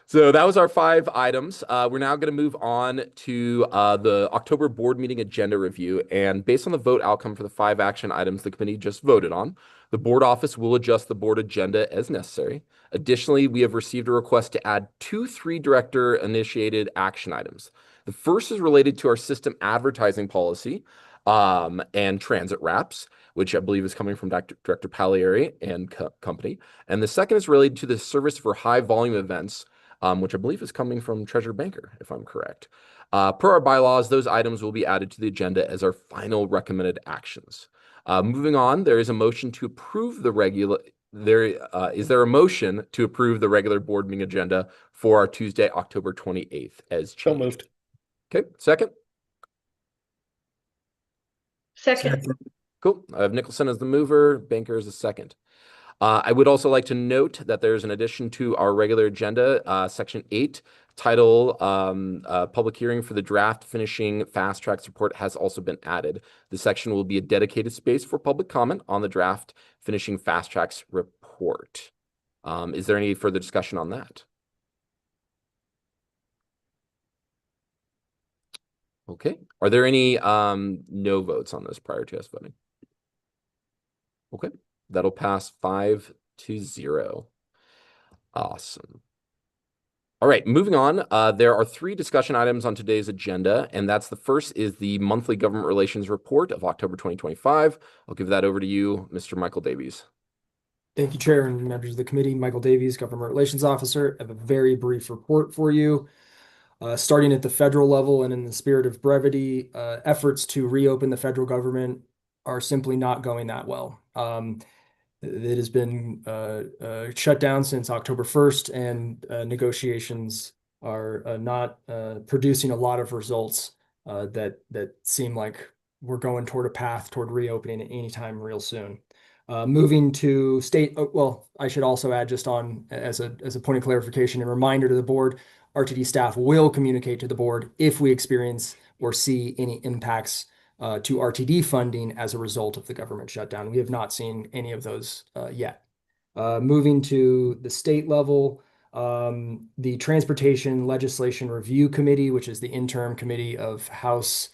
So that was our 5 items. We're now going to move on to the October board meeting agenda review. And based on the vote outcome for the 5 action items the committee just voted on, the board office will adjust the board agenda as necessary. Additionally, we have received a request to add 2 3-director initiated action items. The first is related to our system advertising policy and transit wraps, which I believe is coming from Director Palieri and company. And the second is related to the service for high volume events, which I believe is coming from Treasurer Banker, if I'm correct. Per our bylaws, those items will be added to the agenda as our final recommended actions. Moving on, there is a motion to approve the regular. Is there a motion to approve the regular board meeting agenda for our Tuesday, October 28th as changed? So moved. Okay, second. Second. Cool. I have Nicholson as the mover, Banker as the second. I would also like to note that there's an addition to our regular agenda, Section 8, title Public Hearing for the Draft Finishing Fast Tracks Report has also been added. The section will be a dedicated space for public comment on the Draft Finishing Fast Tracks Report. Is there any further discussion on that? Okay. Are there any no votes on this prior to us voting? Okay. That'll pass 5-0. Awesome. All right, moving on. There are 3 discussion items on today's agenda, and that's the first is the monthly government relations report of October 2025. I'll give that over to you, Mr. Michael Davies. Thank you, Chair and members of the committee. Michael Davies, Government Relations Officer. I have a very brief report for you. Starting at the federal level and in the spirit of brevity, efforts to reopen the federal government are simply not going that well. It has been shut down since October 1st, and negotiations are not producing a lot of results that seem like we're going toward a path toward reopening at any time real soon. Moving to state, well, I should also add just on as a point of clarification and reminder to the board, RTD staff will communicate to the board if we experience or see any impacts to RTD funding as a result of the government shutdown. We have not seen any of those yet. Moving to the state level, the Transportation Legislation Review Committee, which is the interim committee of House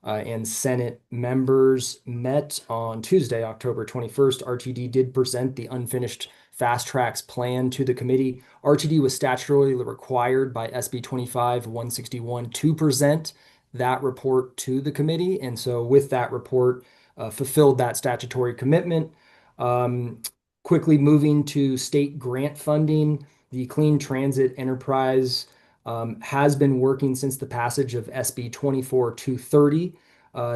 and Senate members, met on Tuesday, October 21st. RTD did present the unfinished Fast Tracks plan to the committee. RTD was statutorily required by SB 25-161 to present that report to the committee, and so with that report, fulfilled that statutory commitment. Quickly moving to state grant funding, the Clean Transit Enterprise has been working since the passage of SB 24-230.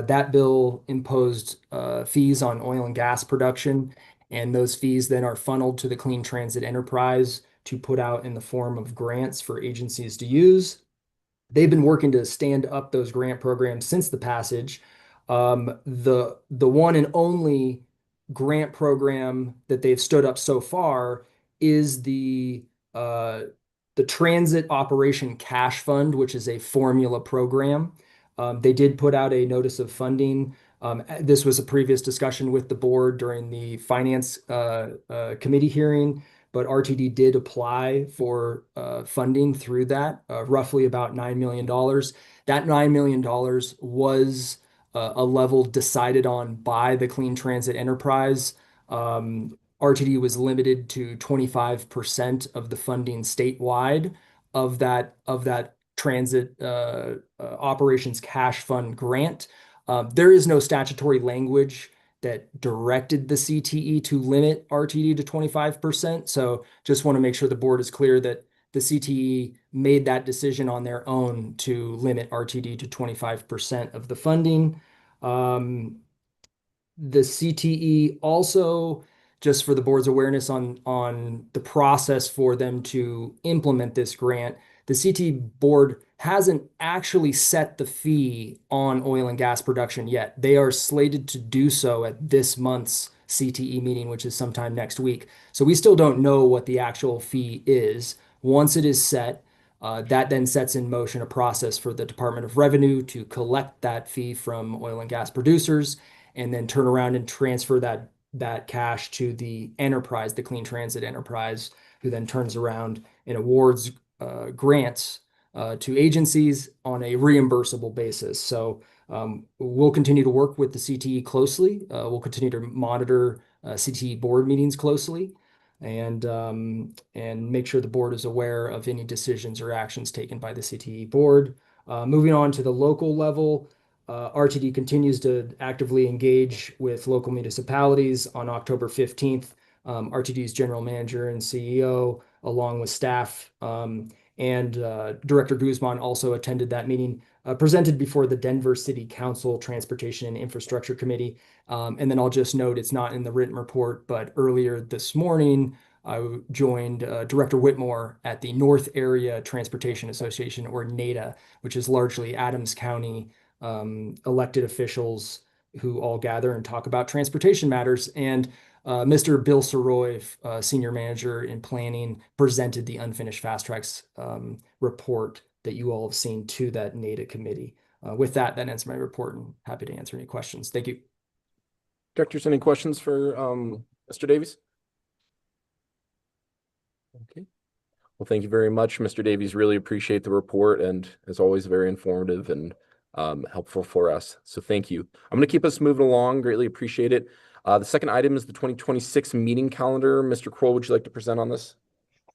That bill imposed fees on oil and gas production, and those fees then are funneled to the Clean Transit Enterprise to put out in the form of grants for agencies to use. They've been working to stand up those grant programs since the passage. The one and only grant program that they've stood up so far is the Transit Operation Cash Fund, which is a formula program. They did put out a notice of funding. This was a previous discussion with the board during the Finance Committee hearing, but RTD did apply for funding through that, roughly about $9 million. That $9 million was a level decided on by the Clean Transit Enterprise. RTD was limited to 25% of the funding statewide of that Transit Operations Cash Fund grant. There is no statutory language that directed the CTE to limit RTD to 25%. So just want to make sure the board is clear that the CTE made that decision on their own to limit RTD to 25% of the funding. The CTE also, just for the board's awareness on the process for them to implement this grant, the CTE board hasn't actually set the fee on oil and gas production yet. They are slated to do so at this month's CTE meeting, which is sometime next week. So we still don't know what the actual fee is. Once it is set, That then sets in motion a process for the Department of Revenue to collect that fee from oil and gas producers, and then turn around and transfer that cash to the enterprise, the Clean Transit Enterprise, who then turns around and awards grants to agencies on a reimbursable basis. So we'll continue to work with the CTE closely. We'll continue to monitor CTE board meetings closely, and make sure the board is aware of any decisions or actions taken by the CTE board. Moving on to the local level, RTD continues to actively engage with local municipalities. On October 15th, RTD's general manager and CEO, along with staff, and Director Guzman also attended that meeting, presented before the Denver City Council Transportation and Infrastructure Committee. And then I'll just note, it's not in the written report, but earlier this morning, I joined Director Whitmore at the North Area Transportation Association, or NATA, which is largely Adams County elected officials who all gather and talk about transportation matters. And Mr. Bill Soroy, Senior Manager in Planning, presented the Unfinished Fast Tracks report that you all have seen to that NATA committee. With that ends my report, and happy to answer any questions. Thank you. Directors, any questions for Mr. Davies? Okay. Well, thank you very much, Mr. Davies. Really appreciate the report, and as always, very informative and helpful for us. So thank you. I'm going to keep us moving along. Greatly appreciate it. The second item is the 2026 meeting calendar. Mr. Kroll, would you like to present on this?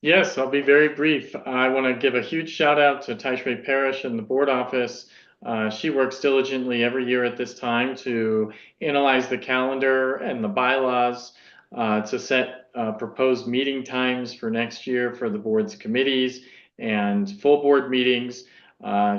Yes, I'll be very brief. I want to give a huge shout out to Taishrei Parrish and the board office. She works diligently every year at this time to analyze the calendar and the bylaws to set proposed meeting times for next year for the board's committees and full board meetings.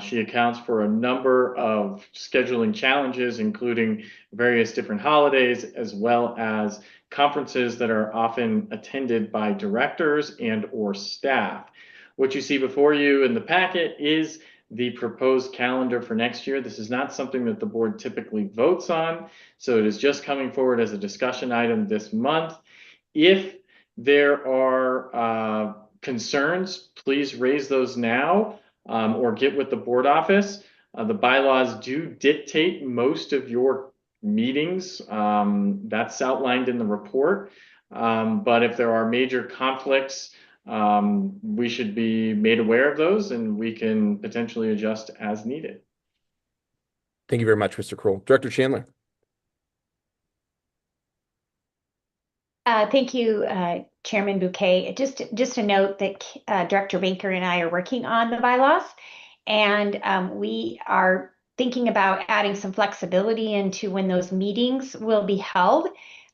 She accounts for a number of scheduling challenges, including various different holidays, as well as conferences that are often attended by directors and or staff. What you see before you in the packet is the proposed calendar for next year. This is not something that the board typically votes on, so it is just coming forward as a discussion item this month. If there are concerns, please raise those now. Or get with the board office. The bylaws do dictate most of your meetings. That's outlined in the report. But if there are major conflicts, we should be made aware of those, and we can potentially adjust as needed. Thank you very much, Mr. Kroll. Director Chandler. Thank you, Chairman Bouquet. Just a note that Director Baker and I are working on the bylaws, and we are thinking about adding some flexibility into when those meetings will be held.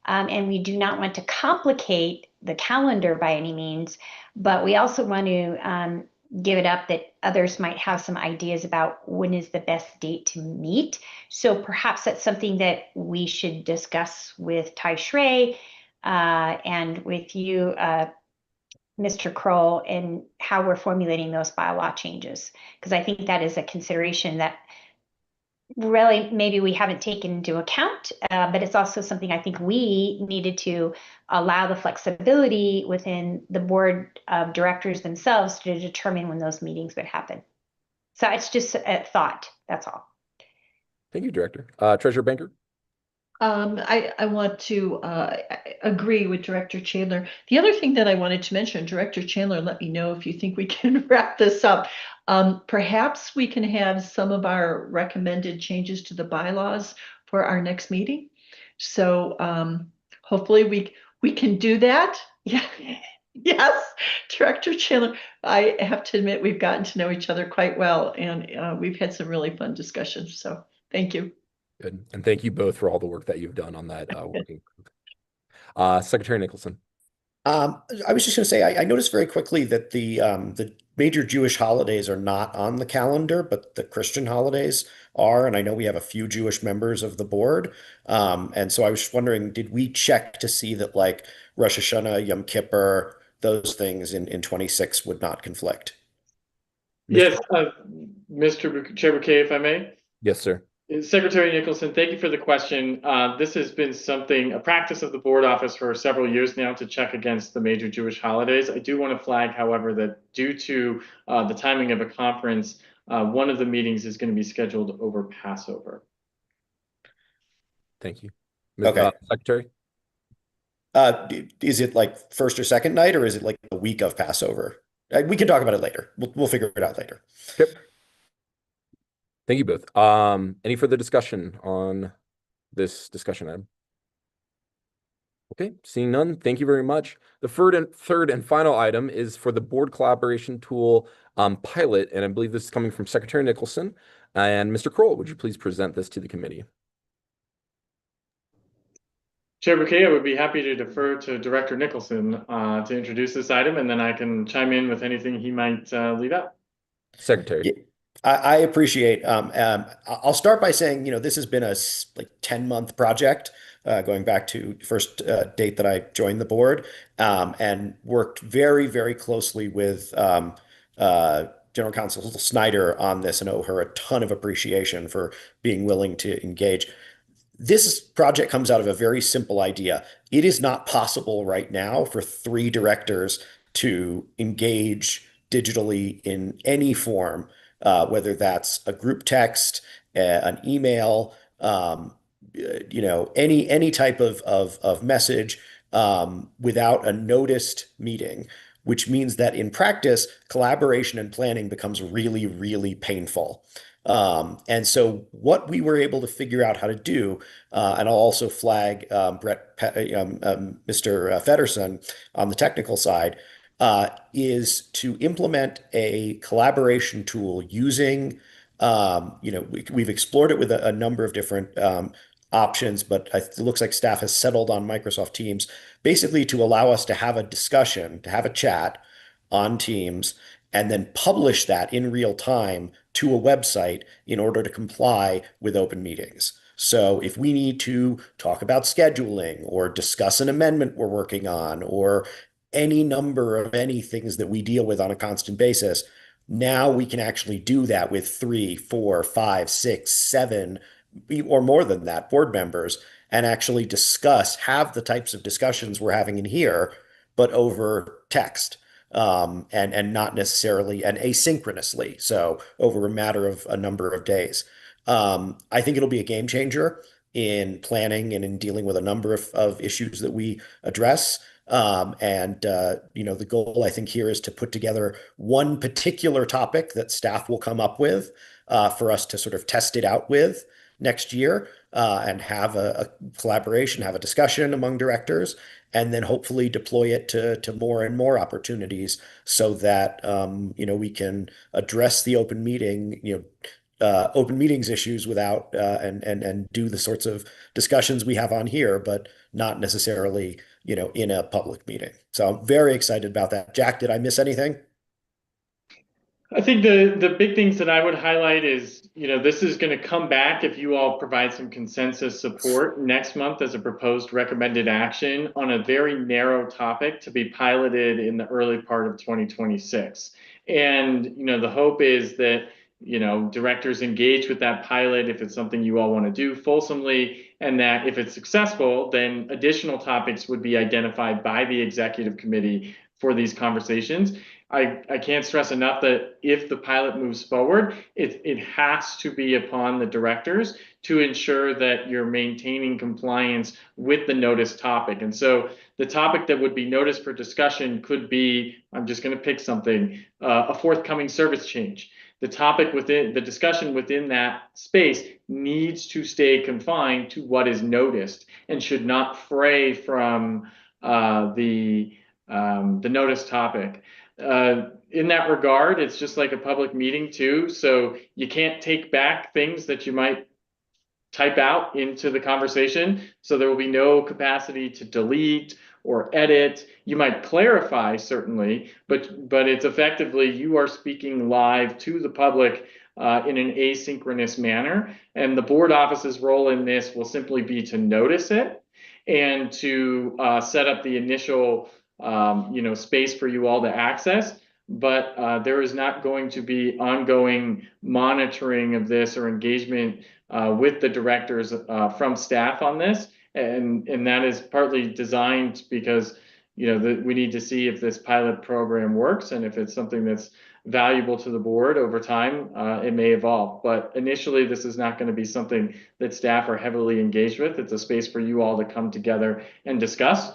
And we do not want to complicate the calendar by any means, but we also want to give it up that others might have some ideas about when is the best date to meet. So perhaps that's something that we should discuss with Taishrei and with you, Mr. Kroll, and how we're formulating those bylaw changes. Because I think that is a consideration that really maybe we haven't taken into account, but it's also something I think we needed to allow the flexibility within the board of directors themselves to determine when those meetings would happen. So it's just a thought, that's all. Thank you, Director. Treasurer Banker. I want to agree with Director Chandler. The other thing that I wanted to mention, Director Chandler, let me know if you think we can wrap this up. Perhaps we can have some of our recommended changes to the bylaws for our next meeting. So hopefully we can do that. Yeah. Yes, Director Chandler, I have to admit we've gotten to know each other quite well, and we've had some really fun discussions. So thank you. Good. And thank you both for all the work that you've done on that working group. Secretary Nicholson. I was just going to say, I noticed very quickly that the major Jewish holidays are not on the calendar, but the Christian holidays are. And I know we have a few Jewish members of the board. And so I was just wondering, did we check to see that like Rosh Hashanah, Yom Kippur, those things in 26 would not conflict? Yes, Mr. Chair Bouquet, if I may. Yes, sir. Secretary Nicholson, thank you for the question. This has been a practice of the board office for several years now to check against the major Jewish holidays. I do want to flag, however, that due to the timing of a conference, one of the meetings is going to be scheduled over Passover. Thank you. Okay. Secretary? Is it like first or second night, or is it like the week of Passover? We can talk about it later. We'll figure it out later. Yep. Thank you both. Any further discussion on this discussion item? Okay, seeing none, thank you very much. The third and final item is for the board collaboration tool pilot, and I believe this is coming from Secretary Nicholson. And Mr. Kroll, would you please present this to the committee? Chair Bouquet, I would be happy to defer to Director Nicholson to introduce this item, and then I can chime in with anything he might leave out. Secretary. Yeah, I appreciate. I'll start by saying, this has been a 10-month project, going back to first date that I joined the board, and worked very, very closely with General Counsel Snyder on this, and owe her a ton of appreciation for being willing to engage. This project comes out of a very simple idea. It is not possible right now for 3 directors to engage digitally in any form, whether that's a group text, an email, any type of message, without a noticed meeting, which means that in practice, collaboration and planning becomes really, really painful. And so what we were able to figure out how to do, and I'll also flag Mr. Feddersen on the technical side, is to implement a collaboration tool using, we've explored it with a number of different options, but it looks like staff has settled on Microsoft Teams, basically to allow us to have a discussion, to have a chat on Teams, and then publish that in real time to a website in order to comply with open meetings. So if we need to talk about scheduling or discuss an amendment we're working on, or any number of any things that we deal with on a constant basis, now we can actually do that with 3, 4, 5, 6, 7, or more than that, board members, and actually have the types of discussions we're having in here, but over text. And not necessarily and asynchronously, so over a matter of a number of days. I think it'll be a game changer in planning and in dealing with a number of issues that we address. The goal, I think, here is to put together one particular topic that staff will come up with for us to sort of test it out with next year, and have a collaboration, have a discussion among directors, and then hopefully deploy it to more and more opportunities, so that we can address the open meetings issues without and do the sorts of discussions we have on here, but not necessarily in a public meeting. So I'm very excited about that. Jack, did I miss anything? I think the big things that I would highlight is, this is going to come back if you all provide some consensus support next month as a proposed recommended action on a very narrow topic to be piloted in the early part of 2026. And, the hope is that, directors engage with that pilot if it's something you all want to do fulsomely, and that if it's successful, then additional topics would be identified by the executive committee for these conversations. I can't stress enough that if the pilot moves forward, it has to be upon the directors to ensure that you're maintaining compliance with the notice topic. And so the topic that would be noticed for discussion could be, I'm just going to pick something, a forthcoming service change. The topic within the discussion within that space needs to stay confined to what is noticed and should not fray from the notice topic. In that regard, it's just like a public meeting too. So you can't take back things that you might type out into the conversation. So there will be no capacity to delete or edit. You might clarify, certainly, but it's effectively you are speaking live to the public in an asynchronous manner. And the board office's role in this will simply be to notice it and to set up the initial space for you all to access. but there is not going to be ongoing monitoring of this or engagement with the directors from staff on this. And that is partly designed because, we need to see if this pilot program works, and if it's something that's valuable to the board over time, it may evolve. But initially, this is not going to be something that staff are heavily engaged with. It's a space for you all to come together and discuss.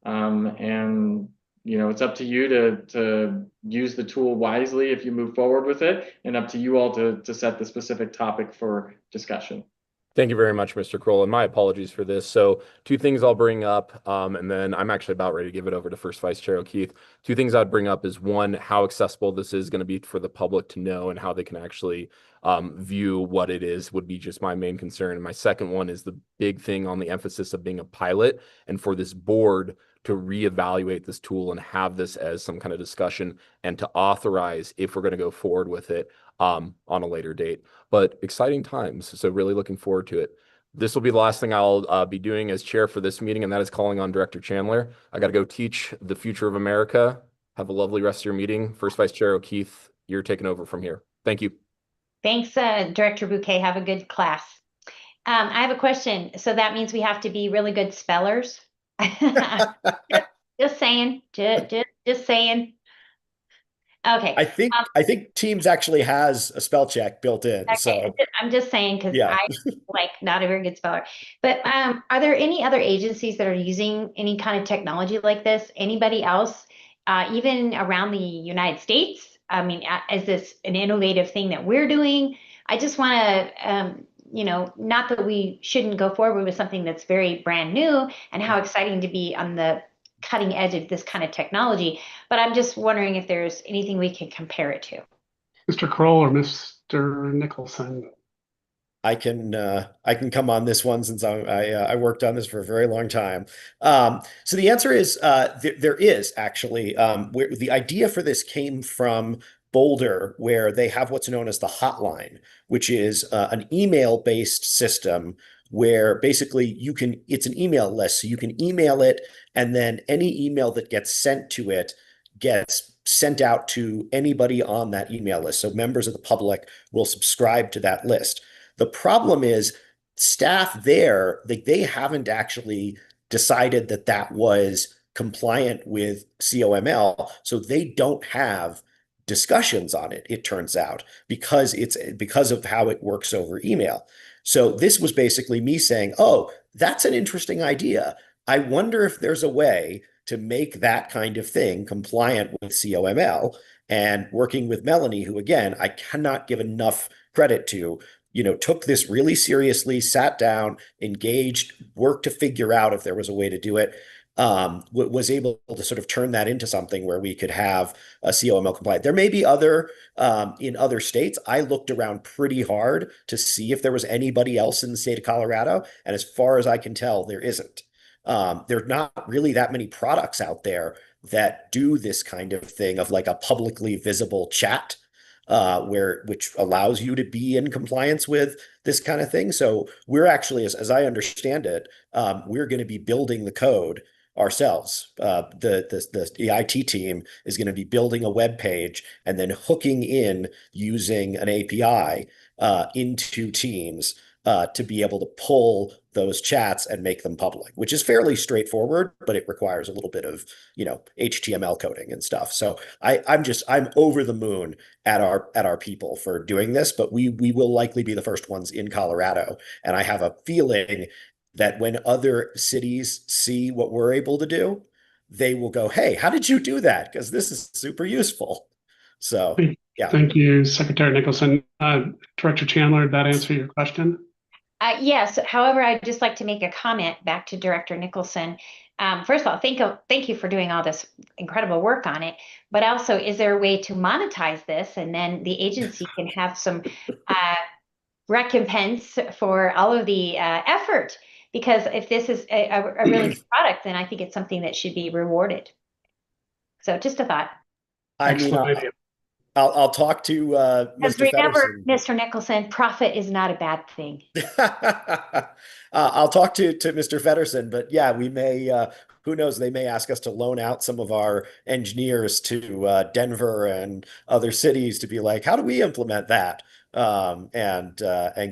And it's up to you to use the tool wisely if you move forward with it, and up to you all to set the specific topic for discussion. Thank you very much, Mr. Kroll, and my apologies for this. So 2 things I'll bring up, and then I'm actually about ready to give it over to First Vice Chair O'Keefe. 2 things I'd bring up is, one, how accessible this is going to be for the public to know and how they can actually view what it is would be just my main concern. And my second one is the big thing on the emphasis of being a pilot, and for this board to reevaluate this tool and have this as some kind of discussion and to authorize if we're going to go forward with it on a later date. But exciting times, so really looking forward to it. This will be the last thing I'll be doing as chair for this meeting, and that is calling on Director Chandler. I got to go teach the future of America. Have a lovely rest of your meeting. First Vice Chair O'Keefe, you're taking over from here. Thank you. Thanks, Director Bouquet. Have a good class. I have a question. So that means we have to be really good spellers? Just saying. Just saying. Okay. I think Teams actually has a spell check built in. Okay. So I'm just saying, because yeah. I'm not a very good speller. But are there any other agencies that are using any kind of technology like this? Anybody else, even around the United States? I mean, is this an innovative thing that we're doing? I just want to, not that we shouldn't go forward with something that's very brand new, and how exciting to be on the cutting edge of this kind of technology, but I'm just wondering if there's anything we can compare it to. Mr. Kroll or Mr. Nicholson? I can come on this one, since I worked on this for a very long time. So the answer is there is actually, where the idea for this came from Boulder, where they have what's known as the hotline, which is an email-based system where basically it's an email list. So you can email it, and then any email that gets sent to it gets sent out to anybody on that email list. So members of the public will subscribe to that list. The problem is staff there, they haven't actually decided that that was compliant with COML. So they don't have discussions on it, it turns out, because of how it works over email. So this was basically me saying, oh, that's an interesting idea. I wonder if there's a way to make that kind of thing compliant with COML, and working with Melanie, who, again, I cannot give enough credit to, took this really seriously, sat down, engaged, worked to figure out if there was a way to do it. Was able to sort of turn that into something where we could have a COML compliant. There may be other in other states. I looked around pretty hard to see if there was anybody else in the state of Colorado, and as far as I can tell, there isn't. There are not really that many products out there that do this kind of thing of like a publicly visible chat, which allows you to be in compliance with this kind of thing. So we're actually, as I understand it, we're going to be building the code ourselves. The IT team is going to be building a web page and then hooking in using an API into Teams to be able to pull those chats and make them public, which is fairly straightforward, but it requires a little bit of, HTML coding and stuff. So I'm over the moon at our people for doing this, but we will likely be the first ones in Colorado. And I have a feeling that when other cities see what we're able to do, they will go, hey, how did you do that? Because this is super useful. So, yeah. Thank you, Secretary Nicholson. Director Chandler, did that answer your question? Yes. However, I'd just like to make a comment back to Director Nicholson. First of all, thank you for doing all this incredible work on it. But also, is there a way to monetize this, and then the agency can have some recompense for all of the effort? Because if this is a really good product, then I think it's something that should be rewarded. So just a thought. I'll talk to Mr. Remember, Feddersen. Mr. Nicholson, profit is not a bad thing. I'll talk to Mr. Feddersen, but yeah, we may who knows, they may ask us to loan out some of our engineers to Denver and other cities to be like, how do we implement that? And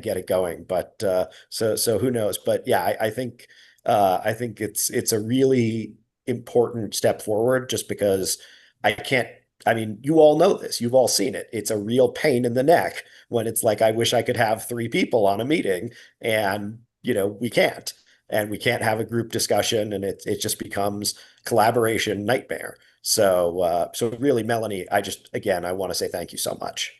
get it going. But so who knows? But yeah, I think it's a really important step forward, just because I mean, you all know this, you've all seen it. It's a real pain in the neck when it's like, I wish I could have 3 people on a meeting, and we can't. And we can't have a group discussion, and it just becomes collaboration nightmare. So really, Melanie, I want to say thank you so much.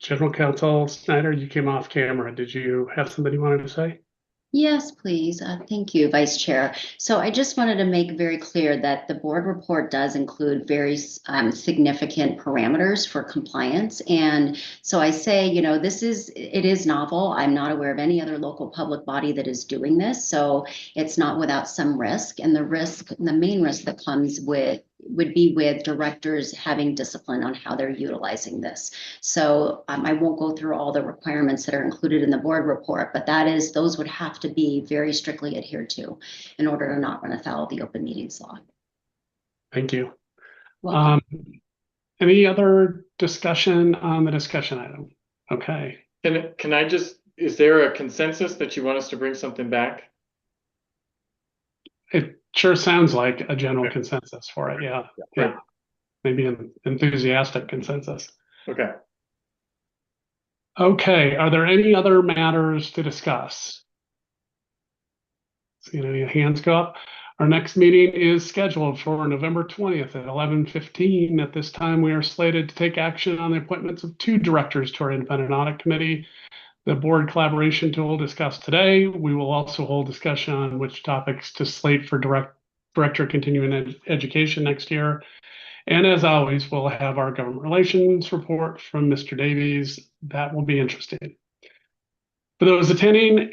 General Counsel Snyder, you came off camera. Did you have something you wanted to say? Yes, please. Thank you, Vice Chair. So I just wanted to make very clear that the board report does include very significant parameters for compliance. And so I say, it is novel. I'm not aware of any other local public body that is doing this. So it's not without some risk. And the main risk that comes would be with directors having discipline on how they're utilizing this. So I won't go through all the requirements that are included in the board report, but those would have to be very strictly adhered to in order to not run afoul of the open meetings law. Thank you. Welcome. Any other discussion on the discussion item? Okay. Is there a consensus that you want us to bring something back? It sure sounds like a general consensus for it. Yeah. Right. Maybe an enthusiastic consensus. Okay. Okay. Are there any other matters to discuss? See any hands go up? Our next meeting is scheduled for November 20th at 11:15. At this time, we are slated to take action on the appointments of 2 directors to our independent audit committee. The board collaboration tool discussed today. We will also hold discussion on which topics to slate for director of continuing education next year. And as always, we'll have our government relations report from Mr. Davies. That will be interesting. For those attending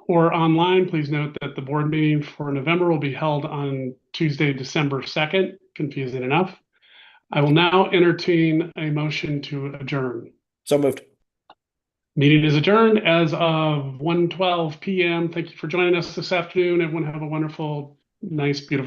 or online, please note that the board meeting for November will be held on Tuesday, December 2nd. Confusing enough. I will now entertain a motion to adjourn. So moved. Meeting is adjourned as of 1:12 p.m. Thank you for joining us this afternoon. Everyone have a wonderful, nice, beautiful